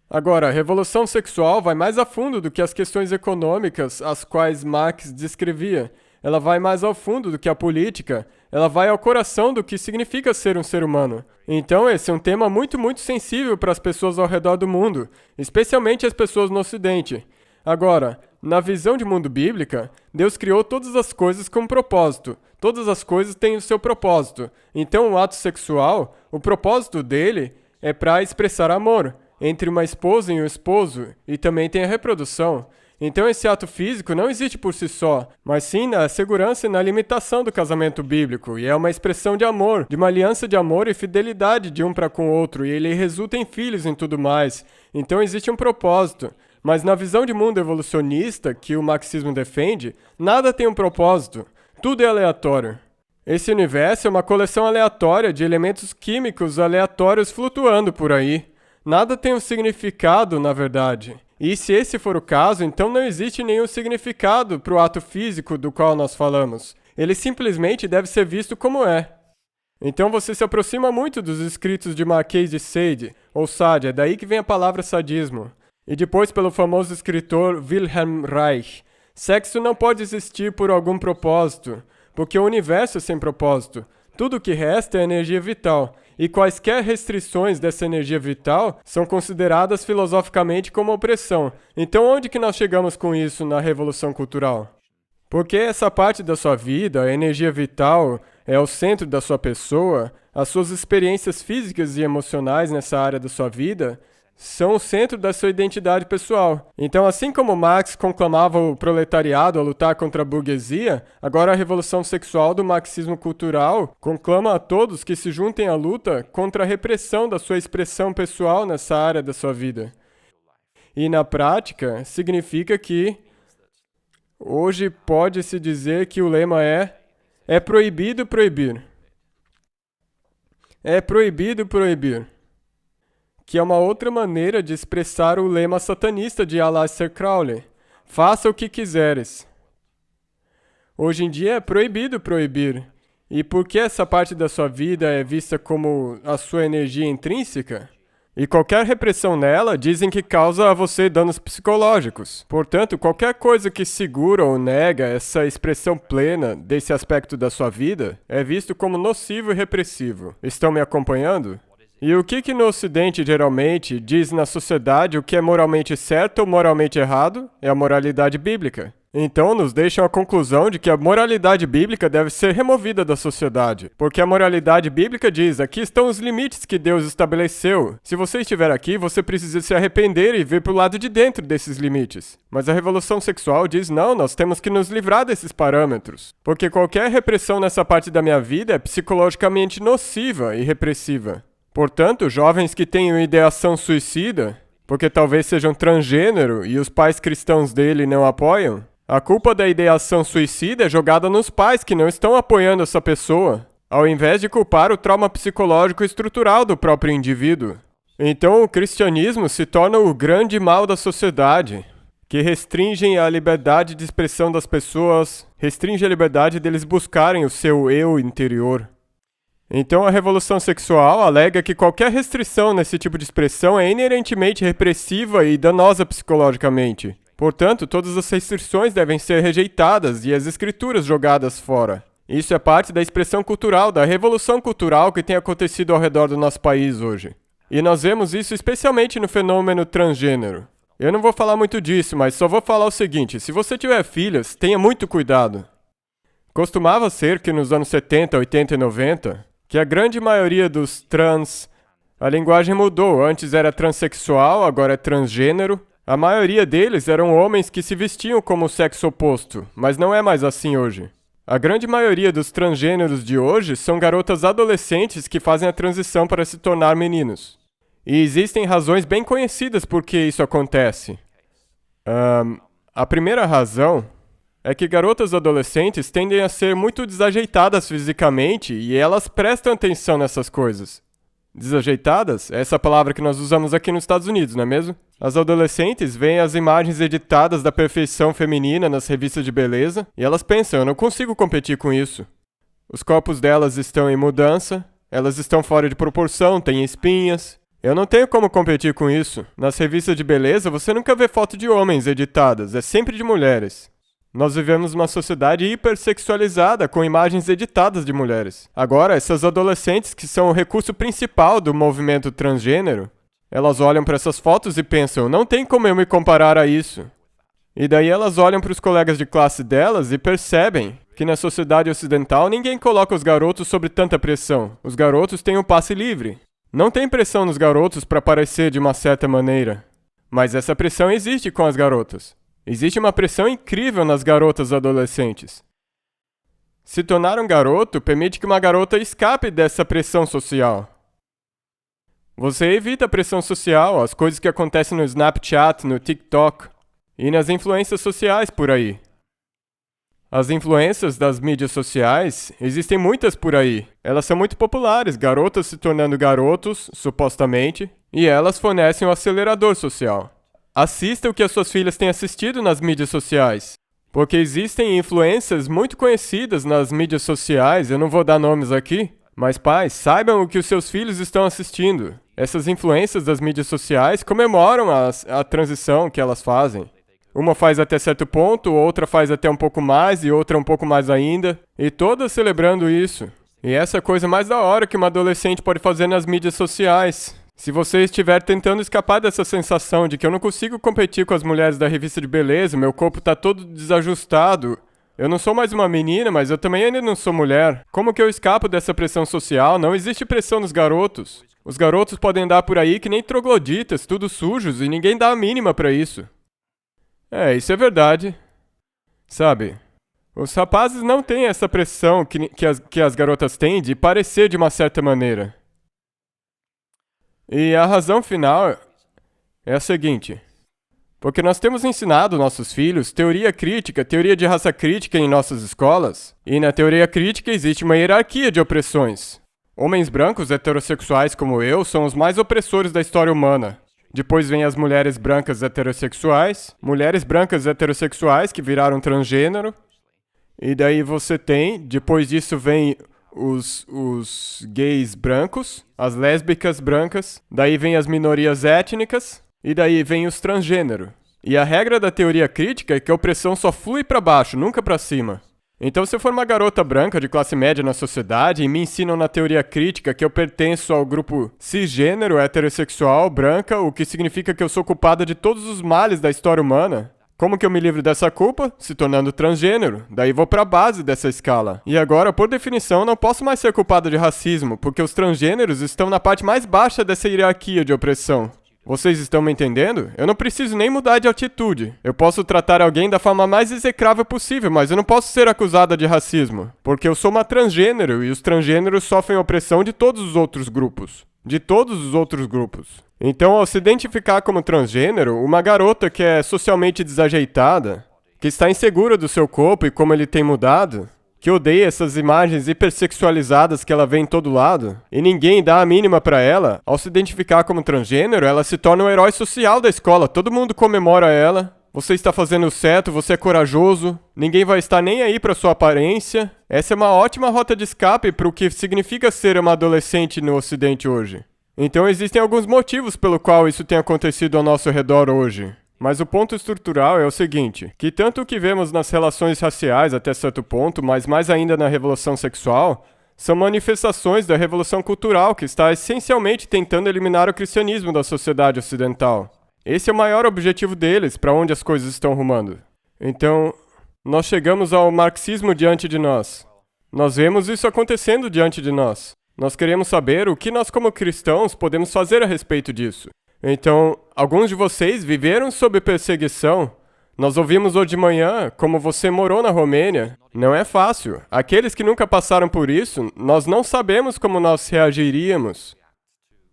Agora, a revolução sexual vai mais a fundo do que as questões econômicas, as quais Marx descrevia. Ela vai mais ao fundo do que a política, ela vai ao coração do que significa ser um ser humano. Então esse é um tema muito sensível para as pessoas ao redor do mundo, especialmente as pessoas no Ocidente. Agora, na visão de mundo bíblica, Deus criou todas as coisas com um propósito. Todas as coisas têm o seu propósito. Então o ato sexual, o propósito dele é para expressar amor entre uma esposa e um esposo, e também tem a reprodução. Então esse ato físico não existe por si só, mas sim na segurança e na limitação do casamento bíblico, e é uma expressão de amor, de uma aliança de amor e fidelidade de um para com o outro, e ele resulta em filhos e tudo mais. Então existe um propósito. Mas na visão de mundo evolucionista que o marxismo defende, nada tem um propósito, tudo é aleatório. Esse universo é uma coleção aleatória de elementos químicos aleatórios flutuando por aí. Nada tem um significado, na verdade. E se esse for o caso, então não existe nenhum significado para o ato físico do qual nós falamos. Ele simplesmente deve ser visto como é. Então você se aproxima muito dos escritos de Marquês de Sade, ou Sade, é daí que vem a palavra sadismo. E depois pelo famoso escritor Wilhelm Reich. Sexo não pode existir por algum propósito, porque o universo é sem propósito. Tudo o que resta é energia vital. E quaisquer restrições dessa energia vital são consideradas filosoficamente como opressão. Então onde que nós chegamos com isso na Revolução Cultural? Porque essa parte da sua vida, a energia vital, é o centro da sua pessoa, as suas experiências físicas e emocionais nessa área da sua vida são o centro da sua identidade pessoal. Então, assim como Marx conclamava o proletariado a lutar contra a burguesia, agora a revolução sexual do marxismo cultural conclama a todos que se juntem à luta contra a repressão da sua expressão pessoal nessa área da sua vida. E na prática, significa que hoje pode-se dizer que o lema é proibido proibir. É proibido proibir. Que é uma outra maneira de expressar o lema satanista de Aleister Crowley. Faça o que quiseres. Hoje em dia é proibido proibir. E por que essa parte da sua vida é vista como a sua energia intrínseca? E qualquer repressão nela dizem que causa a você danos psicológicos. Portanto, qualquer coisa que segura ou nega essa expressão plena desse aspecto da sua vida é visto como nocivo e repressivo. Estão me acompanhando? E o que no Ocidente geralmente diz na sociedade o que é moralmente certo ou moralmente errado é a moralidade bíblica. Então nos deixam a conclusão de que a moralidade bíblica deve ser removida da sociedade. Porque a moralidade bíblica diz, aqui estão os limites que Deus estabeleceu. Se você estiver aqui, você precisa se arrepender e ver para o lado de dentro desses limites. Mas a revolução sexual diz, não, nós temos que nos livrar desses parâmetros. Porque qualquer repressão nessa parte da minha vida é psicologicamente nociva e repressiva. Portanto, jovens que tenham ideação suicida, porque talvez sejam transgênero e os pais cristãos dele não apoiam, a culpa da ideação suicida é jogada nos pais que não estão apoiando essa pessoa, ao invés de culpar o trauma psicológico estrutural do próprio indivíduo. Então o cristianismo se torna o grande mal da sociedade, que restringe a liberdade de expressão das pessoas, restringe a liberdade deles buscarem o seu eu interior. Então a revolução sexual alega que qualquer restrição nesse tipo de expressão é inerentemente repressiva e danosa psicologicamente. Portanto, todas as restrições devem ser rejeitadas e as escrituras jogadas fora. Isso é parte da expressão cultural, da revolução cultural que tem acontecido ao redor do nosso país hoje. E nós vemos isso especialmente no fenômeno transgênero. Eu não vou falar muito disso, mas só vou falar o seguinte, se você tiver filhas, tenha muito cuidado. Costumava ser que nos anos 70, 80 e 90... que a grande maioria dos trans A linguagem mudou, antes era transexual, agora é transgênero. A maioria deles eram homens que se vestiam como o sexo oposto, mas não é mais assim hoje. A grande maioria dos transgêneros de hoje são garotas adolescentes que fazem a transição para se tornar meninos. E existem razões bem conhecidas por que isso acontece. A primeira razão é que garotas adolescentes tendem a ser muito desajeitadas fisicamente e elas prestam atenção nessas coisas. Desajeitadas é essa palavra que nós usamos aqui nos Estados Unidos, não é mesmo? As adolescentes veem as imagens editadas da perfeição feminina nas revistas de beleza e elas pensam, eu não consigo competir com isso. Os corpos delas estão em mudança, elas estão fora de proporção, têm espinhas. Eu não tenho como competir com isso. Nas revistas de beleza você nunca vê foto de homens editadas, é sempre de mulheres. Nós vivemos numa sociedade hipersexualizada, com imagens editadas de mulheres. Agora, essas adolescentes, que são o recurso principal do movimento transgênero, elas olham para essas fotos e pensam, não tem como eu me comparar a isso. E daí elas olham para os colegas de classe delas e percebem que na sociedade ocidental ninguém coloca os garotos sob tanta pressão. Os garotos têm o passe livre. Não tem pressão nos garotos para parecer de uma certa maneira. Mas essa pressão existe com as garotas. Existe uma pressão incrível nas garotas adolescentes. Se tornar um garoto permite que uma garota escape dessa pressão social. Você evita a pressão social, as coisas que acontecem no Snapchat, no TikTok e nas influências sociais por aí. As influências das mídias sociais, existem muitas por aí. Elas são muito populares, garotas se tornando garotos, supostamente, e elas fornecem um acelerador social. Assista o que as suas filhas têm assistido nas mídias sociais. Porque existem influências muito conhecidas nas mídias sociais, eu não vou dar nomes aqui, mas pais, saibam o que os seus filhos estão assistindo. Essas influências das mídias sociais comemoram a transição que elas fazem. Uma faz até certo ponto, outra faz até um pouco mais e outra um pouco mais ainda. E todas celebrando isso. E essa é a coisa mais da hora que uma adolescente pode fazer nas mídias sociais. Se você estiver tentando escapar dessa sensação de que eu não consigo competir com as mulheres da revista de beleza, meu corpo está todo desajustado, eu não sou mais uma menina, mas eu também ainda não sou mulher. Como que eu escapo dessa pressão social? Não existe pressão nos garotos. Os garotos podem andar por aí que nem trogloditas, tudo sujos, e ninguém dá a mínima pra isso. Isso é verdade. Sabe, os rapazes não têm essa pressão que as garotas têm de parecer de uma certa maneira. E a razão final é a seguinte. Porque nós temos ensinado nossos filhos teoria crítica, teoria de raça crítica em nossas escolas. E na teoria crítica existe uma hierarquia de opressões. Homens brancos heterossexuais como eu são os mais opressores da história humana. Depois vem as mulheres brancas heterossexuais, mulheres brancas heterossexuais que viraram transgênero. E daí você tem, depois disso vem os gays brancos, as lésbicas brancas, daí vem as minorias étnicas, e daí vem os transgênero. E a regra da teoria crítica é que a opressão só flui para baixo, nunca para cima. Então se eu for uma garota branca de classe média na sociedade e me ensinam na teoria crítica que eu pertenço ao grupo cisgênero, heterossexual, branca, o que significa que eu sou culpada de todos os males da história humana, como que eu me livro dessa culpa? Se tornando transgênero. Daí vou para a base dessa escala. E agora, por definição, não posso mais ser culpado de racismo, porque os transgêneros estão na parte mais baixa dessa hierarquia de opressão. Vocês estão me entendendo? Eu não preciso nem mudar de atitude. Eu posso tratar alguém da forma mais execrável possível, mas eu não posso ser acusada de racismo. Porque eu sou uma transgênero e os transgêneros sofrem opressão de todos os outros grupos. De todos os outros grupos. Então, ao se identificar como transgênero, uma garota que é socialmente desajeitada, que está insegura do seu corpo e como ele tem mudado, que odeia essas imagens hipersexualizadas que ela vê em todo lado, e ninguém dá a mínima pra ela, ao se identificar como transgênero, ela se torna um herói social da escola, todo mundo comemora ela. Você está fazendo o certo, você é corajoso, ninguém vai estar nem aí pra sua aparência. Essa é uma ótima rota de escape para o que significa ser uma adolescente no Ocidente hoje. Então existem alguns motivos pelo qual isso tem acontecido ao nosso redor hoje. Mas o ponto estrutural é o seguinte, que tanto o que vemos nas relações raciais até certo ponto, mas mais ainda na revolução sexual, são manifestações da revolução cultural que está essencialmente tentando eliminar o cristianismo da sociedade ocidental. Esse é o maior objetivo deles, para onde as coisas estão rumando. Então, nós chegamos ao marxismo diante de nós. Nós vemos isso acontecendo diante de nós. Nós queremos saber o que nós, como cristãos, podemos fazer a respeito disso. Então, alguns de vocês viveram sob perseguição. Nós ouvimos hoje de manhã como você morou na Romênia. Não é fácil. Aqueles que nunca passaram por isso, nós não sabemos como nós reagiríamos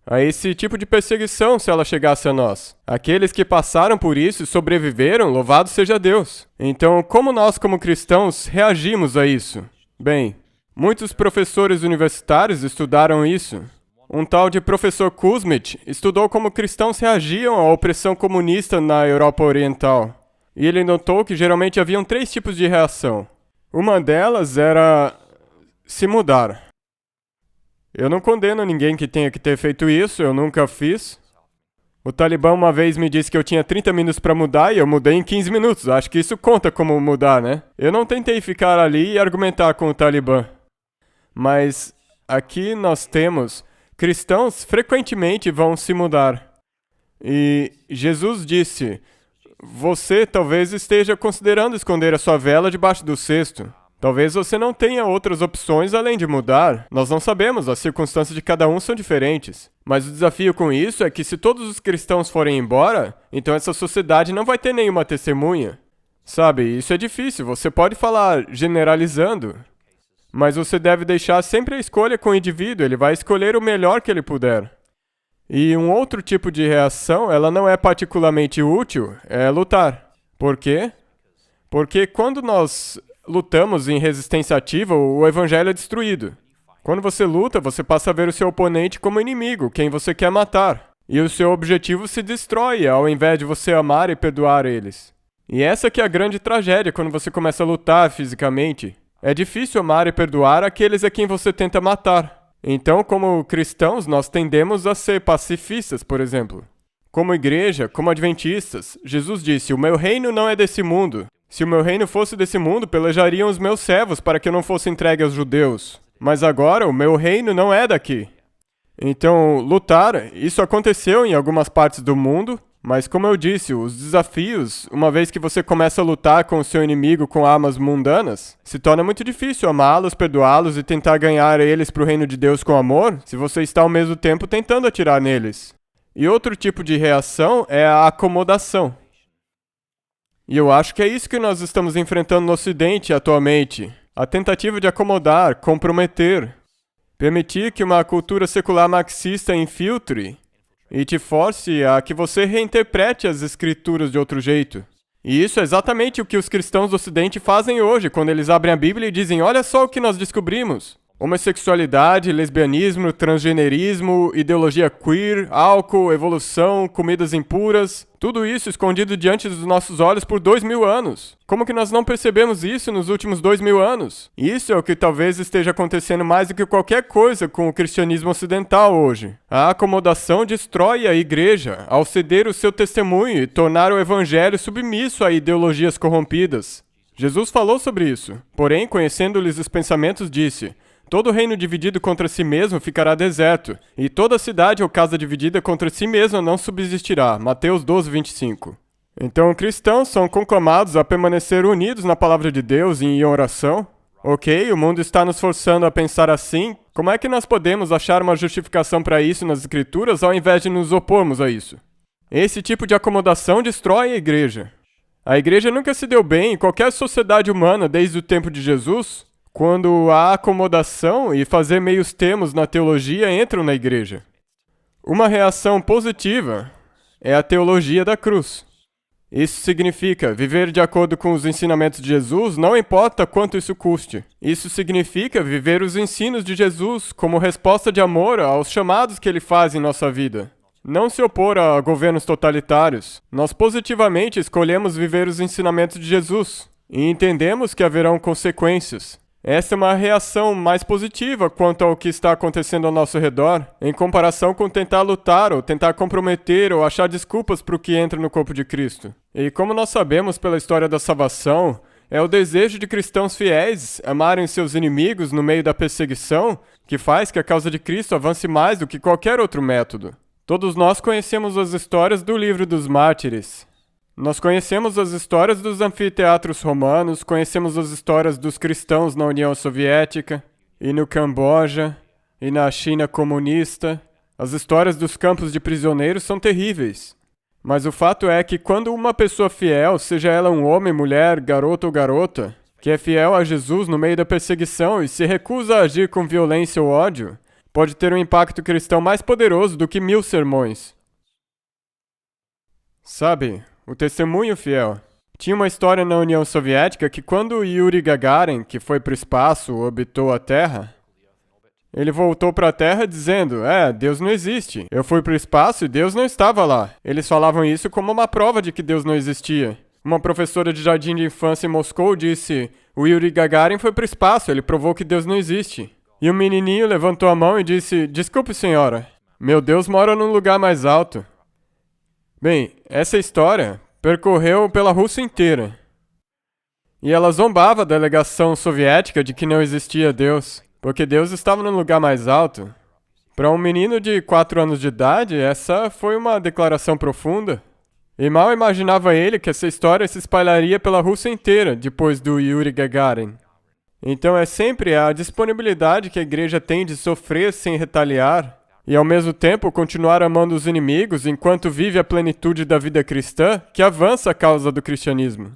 a esse tipo de perseguição se ela chegasse a nós. Aqueles que passaram por isso e sobreviveram, louvado seja Deus. Então, como nós, como cristãos, reagimos a isso? Bem, muitos professores universitários estudaram isso. Um tal de professor Kuzmich estudou como cristãos reagiam à opressão comunista na Europa Oriental. E ele notou que geralmente haviam 3 tipos de reação. Uma delas era se mudar. Eu não condeno ninguém que tenha que ter feito isso, eu nunca fiz. O Talibã uma vez me disse que eu tinha 30 minutos para mudar e eu mudei em 15 minutos. Acho que isso conta como mudar, né? Eu não tentei ficar ali e argumentar com o Talibã. Mas aqui nós temos cristãos frequentemente vão se mudar. E Jesus disse, você talvez esteja considerando esconder a sua vela debaixo do cesto. Talvez você não tenha outras opções além de mudar. Nós não sabemos, as circunstâncias de cada um são diferentes. Mas o desafio com isso é que se todos os cristãos forem embora, então essa sociedade não vai ter nenhuma testemunha. Sabe, isso é difícil, você pode falar generalizando, mas você deve deixar sempre a escolha com o indivíduo, ele vai escolher o melhor que ele puder. E um outro tipo de reação, ela não é particularmente útil, é lutar. Por quê? Porque quando nós lutamos em resistência ativa, o evangelho é destruído. Quando você luta, você passa a ver o seu oponente como inimigo, quem você quer matar. E o seu objetivo se destrói, ao invés de você amar e perdoar eles. E essa que é a grande tragédia quando você começa a lutar fisicamente. É difícil amar e perdoar aqueles a quem você tenta matar. Então, como cristãos, nós tendemos a ser pacifistas, por exemplo. Como igreja, como adventistas, Jesus disse, o meu reino não é desse mundo. Se o meu reino fosse desse mundo, pelejariam os meus servos para que eu não fosse entregue aos judeus. Mas agora, o meu reino não é daqui. Então, lutar, isso aconteceu em algumas partes do mundo, mas como eu disse, os desafios, uma vez que você começa a lutar com o seu inimigo com armas mundanas, se torna muito difícil amá-los, perdoá-los e tentar ganhar eles para o reino de Deus com amor, se você está ao mesmo tempo tentando atirar neles. E outro tipo de reação é a acomodação. E eu acho que é isso que nós estamos enfrentando no Ocidente atualmente. A tentativa de acomodar, comprometer, permitir que uma cultura secular marxista infiltre e te force a que você reinterprete as escrituras de outro jeito. E isso é exatamente o que os cristãos do Ocidente fazem hoje, quando eles abrem a Bíblia e dizem, olha só o que nós descobrimos. Homossexualidade, lesbianismo, transgenerismo, ideologia queer, álcool, evolução, comidas impuras, tudo isso escondido diante dos nossos olhos por 2000 anos. Como que nós não percebemos isso nos últimos 2000 anos? Isso é o que talvez esteja acontecendo mais do que qualquer coisa com o cristianismo ocidental hoje. A acomodação destrói a igreja ao ceder o seu testemunho e tornar o evangelho submisso a ideologias corrompidas. Jesus falou sobre isso, porém, conhecendo-lhes os pensamentos, disse, todo reino dividido contra si mesmo ficará deserto, e toda cidade ou casa dividida contra si mesma não subsistirá. Mateus 12, 25. Então, cristãos são conclamados a permanecer unidos na palavra de Deus e em oração. Ok, o mundo está nos forçando a pensar assim. Como é que nós podemos achar uma justificação para isso nas Escrituras ao invés de nos opormos a isso? Esse tipo de acomodação destrói a igreja. A igreja nunca se deu bem em qualquer sociedade humana desde o tempo de Jesus, quando a acomodação e fazer meios termos na teologia entram na igreja. Uma reação positiva é a teologia da cruz. Isso significa viver de acordo com os ensinamentos de Jesus, não importa quanto isso custe. Isso significa viver os ensinos de Jesus como resposta de amor aos chamados que ele faz em nossa vida. Não se opor a governos totalitários. Nós positivamente escolhemos viver os ensinamentos de Jesus e entendemos que haverão consequências. Essa é uma reação mais positiva quanto ao que está acontecendo ao nosso redor, em comparação com tentar lutar ou tentar comprometer ou achar desculpas para o que entra no corpo de Cristo. E como nós sabemos pela história da salvação, é o desejo de cristãos fiéis amarem seus inimigos no meio da perseguição que faz que a causa de Cristo avance mais do que qualquer outro método. Todos nós conhecemos as histórias do livro dos mártires. Nós conhecemos as histórias dos anfiteatros romanos, conhecemos as histórias dos cristãos na União Soviética e no Camboja. e na China comunista. As histórias dos campos de prisioneiros são terríveis. Mas o fato é que quando uma pessoa fiel, seja ela um homem, mulher, garoto ou garota, que é fiel a Jesus no meio da perseguição e se recusa a agir com violência ou ódio, pode ter um impacto cristão mais poderoso do que 1000 sermões. Sabe, o testemunho fiel. Tinha uma história na União Soviética que quando Yuri Gagarin, que foi para o espaço, orbitou a Terra, ele voltou para a Terra dizendo, Deus não existe. Eu fui para o espaço e Deus não estava lá. Eles falavam isso como uma prova de que Deus não existia. Uma professora de jardim de infância em Moscou disse, o Yuri Gagarin foi para o espaço, ele provou que Deus não existe. E um menininho levantou a mão e disse, desculpe senhora, meu Deus mora num lugar mais alto. Bem, essa história percorreu pela Rússia inteira. E ela zombava a delegação soviética de que não existia Deus, porque Deus estava num lugar mais alto. Para um menino de 4 anos de idade, essa foi uma declaração profunda. E mal imaginava ele que essa história se espalharia pela Rússia inteira depois do Yuri Gagarin. Então é sempre a disponibilidade que a igreja tem de sofrer sem retaliar e ao mesmo tempo continuar amando os inimigos enquanto vive a plenitude da vida cristã que avança a causa do cristianismo.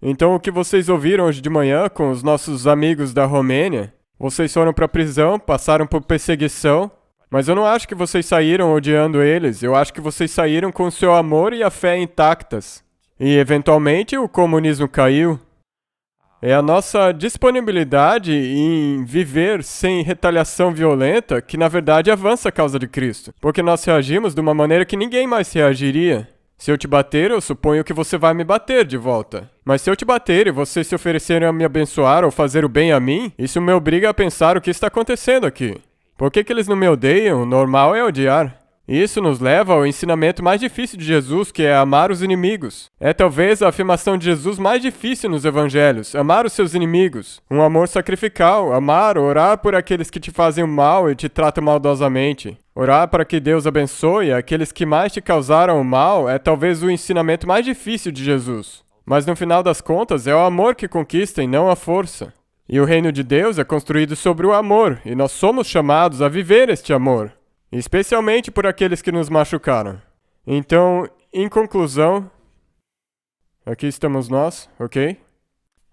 Então o que vocês ouviram hoje de manhã com os nossos amigos da Romênia, vocês foram para a prisão, passaram por perseguição, mas eu não acho que vocês saíram odiando eles, eu acho que vocês saíram com o seu amor e a fé intactas. E eventualmente o comunismo caiu. É a nossa disponibilidade em viver sem retaliação violenta que na verdade avança a causa de Cristo, porque nós reagimos de uma maneira que ninguém mais reagiria. Se eu te bater, eu suponho que você vai me bater de volta. Mas se eu te bater e você se oferecer a me abençoar ou fazer o bem a mim, isso me obriga a pensar o que está acontecendo aqui. Por que eles não me odeiam? O normal é odiar. Isso nos leva ao ensinamento mais difícil de Jesus, que é amar os inimigos. É talvez a afirmação de Jesus mais difícil nos evangelhos, amar os seus inimigos. Um amor sacrificial, amar, orar por aqueles que te fazem o mal e te tratam maldosamente. Orar para que Deus abençoe aqueles que mais te causaram o mal é talvez o ensinamento mais difícil de Jesus. Mas no final das contas é o amor que conquista e não a força. E o reino de Deus é construído sobre o amor, e nós somos chamados a viver este amor. Especialmente por aqueles que nos machucaram. Então, em conclusão, aqui estamos nós, ok?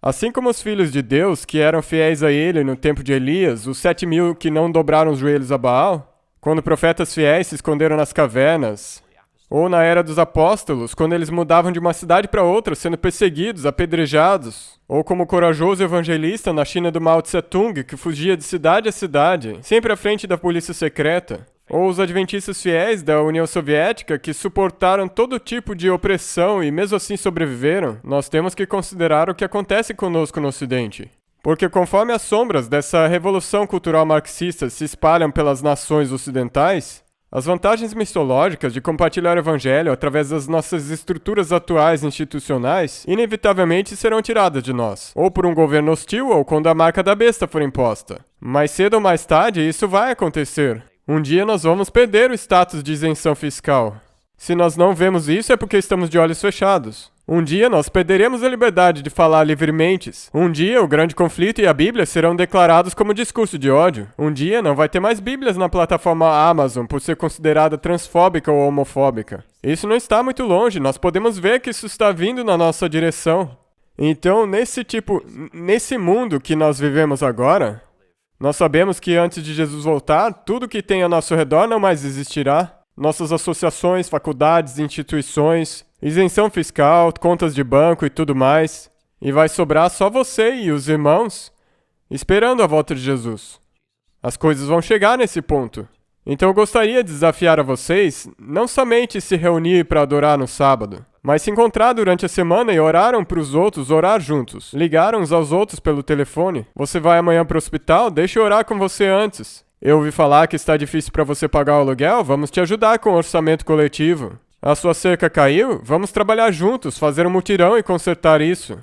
Assim como os filhos de Deus, que eram fiéis a ele no tempo de Elias, os 7.000 que não dobraram os joelhos a Baal, quando profetas fiéis se esconderam nas cavernas, ou na era dos apóstolos, quando eles mudavam de uma cidade para outra, sendo perseguidos, apedrejados, ou como o corajoso evangelista na China do Mao Tse-tung, que fugia de cidade a cidade, sempre à frente da polícia secreta, ou os adventistas fiéis da União Soviética que suportaram todo tipo de opressão e mesmo assim sobreviveram, nós temos que considerar o que acontece conosco no Ocidente. Porque conforme as sombras dessa revolução cultural marxista se espalham pelas nações ocidentais, as vantagens mistológicas de compartilhar o evangelho através das nossas estruturas atuais institucionais inevitavelmente serão tiradas de nós, ou por um governo hostil ou quando a marca da besta for imposta. Mais cedo ou mais tarde isso vai acontecer. Um dia nós vamos perder o status de isenção fiscal. Se nós não vemos isso é porque estamos de olhos fechados. Um dia nós perderemos a liberdade de falar livremente. Um dia o grande conflito e a Bíblia serão declarados como discurso de ódio. Um dia não vai ter mais Bíblias na plataforma Amazon por ser considerada transfóbica ou homofóbica. Isso não está muito longe, nós podemos ver que isso está vindo na nossa direção. Então, nesse mundo que nós vivemos agora, nós sabemos que antes de Jesus voltar, tudo que tem ao nosso redor não mais existirá. Nossas associações, faculdades, instituições, isenção fiscal, contas de banco e tudo mais. E vai sobrar só você e os irmãos esperando a volta de Jesus. As coisas vão chegar nesse ponto. Então eu gostaria de desafiar a vocês não somente se reunir para adorar no sábado, mas se encontrar durante a semana e orar um para os outros, orar juntos. Ligar uns aos outros pelo telefone. Você vai amanhã para o hospital? Deixa eu orar com você antes. Eu ouvi falar que está difícil para você pagar o aluguel? Vamos te ajudar com o orçamento coletivo. A sua cerca caiu? Vamos trabalhar juntos, fazer um mutirão e consertar isso.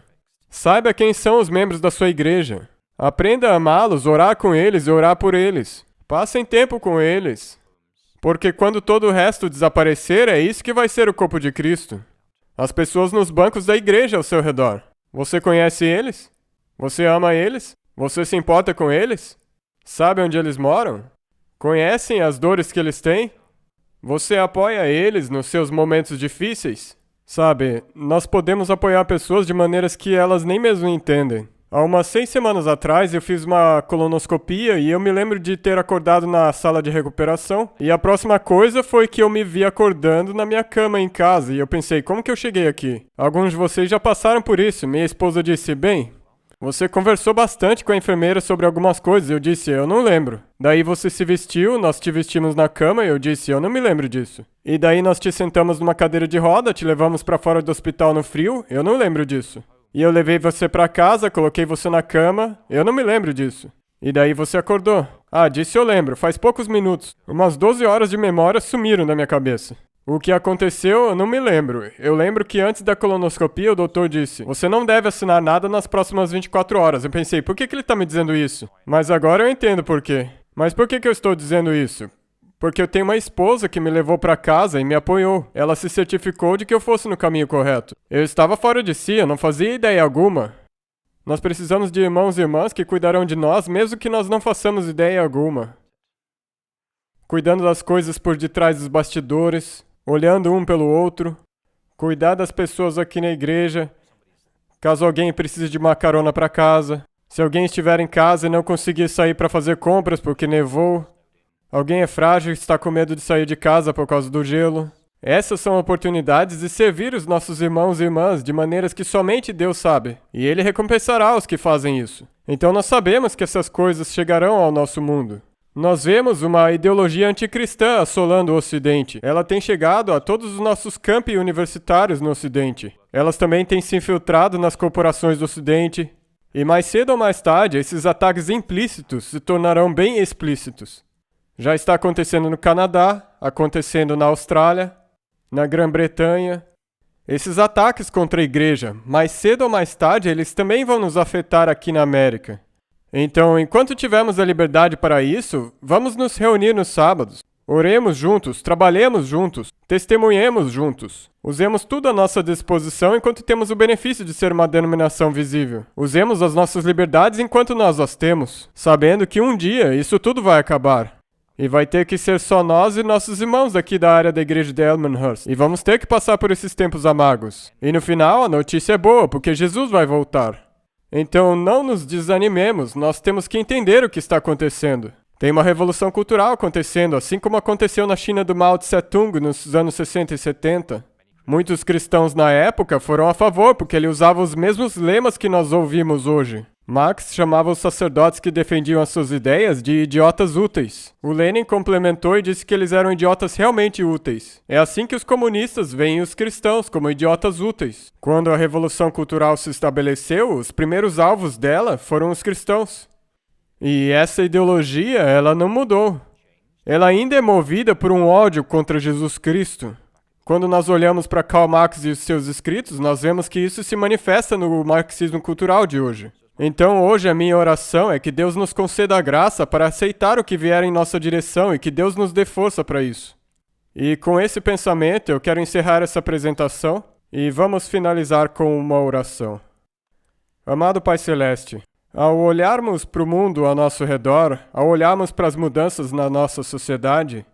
Saiba quem são os membros da sua igreja. Aprenda a amá-los, orar com eles e orar por eles. Passem tempo com eles. Porque quando todo o resto desaparecer, é isso que vai ser o corpo de Cristo. As pessoas nos bancos da igreja ao seu redor. Você conhece eles? Você ama eles? Você se importa com eles? Sabe onde eles moram? Conhecem as dores que eles têm? Você apoia eles nos seus momentos difíceis? Sabe, nós podemos apoiar pessoas de maneiras que elas nem mesmo entendem. Há umas 6 semanas atrás eu fiz uma colonoscopia e eu me lembro de ter acordado na sala de recuperação. E a próxima coisa foi que eu me vi acordando na minha cama em casa e eu pensei, como que eu cheguei aqui? Alguns de vocês já passaram por isso. Minha esposa disse, bem, você conversou bastante com a enfermeira sobre algumas coisas. Eu disse, eu não lembro. Daí você se vestiu, nós te vestimos na cama e eu disse, eu não me lembro disso. E daí nós te sentamos numa cadeira de roda, te levamos pra fora do hospital no frio, eu não lembro disso. E eu levei você pra casa, coloquei você na cama, eu não me lembro disso. E daí você acordou. Ah, disso eu lembro, faz poucos minutos. Umas 12 horas de memória sumiram da minha cabeça. O que aconteceu, eu não me lembro. Eu lembro que antes da colonoscopia o doutor disse, você não deve assinar nada nas próximas 24 horas. Eu pensei, por que ele tá me dizendo isso? Mas agora eu entendo por quê. Mas por que eu estou dizendo isso? Porque eu tenho uma esposa que me levou para casa e me apoiou. Ela se certificou de que eu fosse no caminho correto. Eu estava fora de si, eu não fazia ideia alguma. Nós precisamos de irmãos e irmãs que cuidarão de nós, mesmo que nós não façamos ideia alguma. Cuidando das coisas por detrás dos bastidores, olhando um pelo outro, cuidar das pessoas aqui na igreja, caso alguém precise de uma carona para casa, se alguém estiver em casa e não conseguir sair para fazer compras porque nevou, alguém é frágil e está com medo de sair de casa por causa do gelo. Essas são oportunidades de servir os nossos irmãos e irmãs de maneiras que somente Deus sabe, e Ele recompensará os que fazem isso. Então nós sabemos que essas coisas chegarão ao nosso mundo. Nós vemos uma ideologia anticristã assolando o Ocidente. Ela tem chegado a todos os nossos campi universitários no Ocidente. Elas também têm se infiltrado nas corporações do Ocidente. E mais cedo ou mais tarde, esses ataques implícitos se tornarão bem explícitos. Já está acontecendo no Canadá, acontecendo na Austrália, na Grã-Bretanha. Esses ataques contra a igreja, mais cedo ou mais tarde, eles também vão nos afetar aqui na América. Então, enquanto tivermos a liberdade para isso, vamos nos reunir nos sábados. Oremos juntos, trabalhemos juntos, testemunhemos juntos. Usemos tudo à nossa disposição enquanto temos o benefício de ser uma denominação visível. Usemos as nossas liberdades enquanto nós as temos, sabendo que um dia isso tudo vai acabar. E vai ter que ser só nós e nossos irmãos aqui da área da igreja de Elmhurst. E vamos ter que passar por esses tempos amargos. E no final, a notícia é boa, porque Jesus vai voltar. Então não nos desanimemos, nós temos que entender o que está acontecendo. Tem uma revolução cultural acontecendo, assim como aconteceu na China do Mao Tse-tung nos anos 60 e 70. Muitos cristãos na época foram a favor, porque ele usava os mesmos lemas que nós ouvimos hoje. Marx chamava os sacerdotes que defendiam as suas ideias de idiotas úteis. O Lenin complementou e disse que eles eram idiotas realmente úteis. É assim que os comunistas veem os cristãos como idiotas úteis. Quando a Revolução Cultural se estabeleceu, os primeiros alvos dela foram os cristãos. E essa ideologia, ela não mudou. Ela ainda é movida por um ódio contra Jesus Cristo. Quando nós olhamos para Karl Marx e os seus escritos, nós vemos que isso se manifesta no marxismo cultural de hoje. Então hoje a minha oração é que Deus nos conceda a graça para aceitar o que vier em nossa direção e que Deus nos dê força para isso. E com esse pensamento eu quero encerrar essa apresentação e vamos finalizar com uma oração. Amado Pai Celeste, ao olharmos para o mundo ao nosso redor, ao olharmos para as mudanças na nossa sociedade,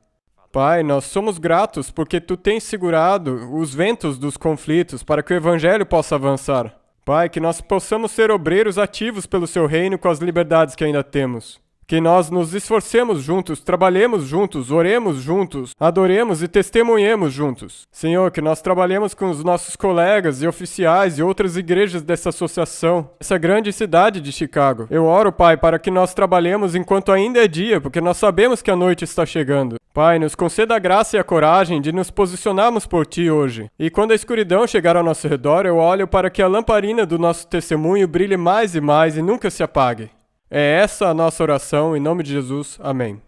Pai, nós somos gratos porque Tu tens segurado os ventos dos conflitos para que o Evangelho possa avançar. Pai, que nós possamos ser obreiros ativos pelo Seu reino com as liberdades que ainda temos. Que nós nos esforcemos juntos, trabalhemos juntos, oremos juntos, adoremos e testemunhemos juntos. Senhor, que nós trabalhemos com os nossos colegas e oficiais e outras igrejas dessa associação, essa grande cidade de Chicago. Eu oro, Pai, para que nós trabalhemos enquanto ainda é dia, porque nós sabemos que a noite está chegando. Pai, nos conceda a graça e a coragem de nos posicionarmos por Ti hoje. E quando a escuridão chegar ao nosso redor, eu olho para que a lamparina do nosso testemunho brilhe mais e mais e nunca se apague. É essa a nossa oração, em nome de Jesus. Amém.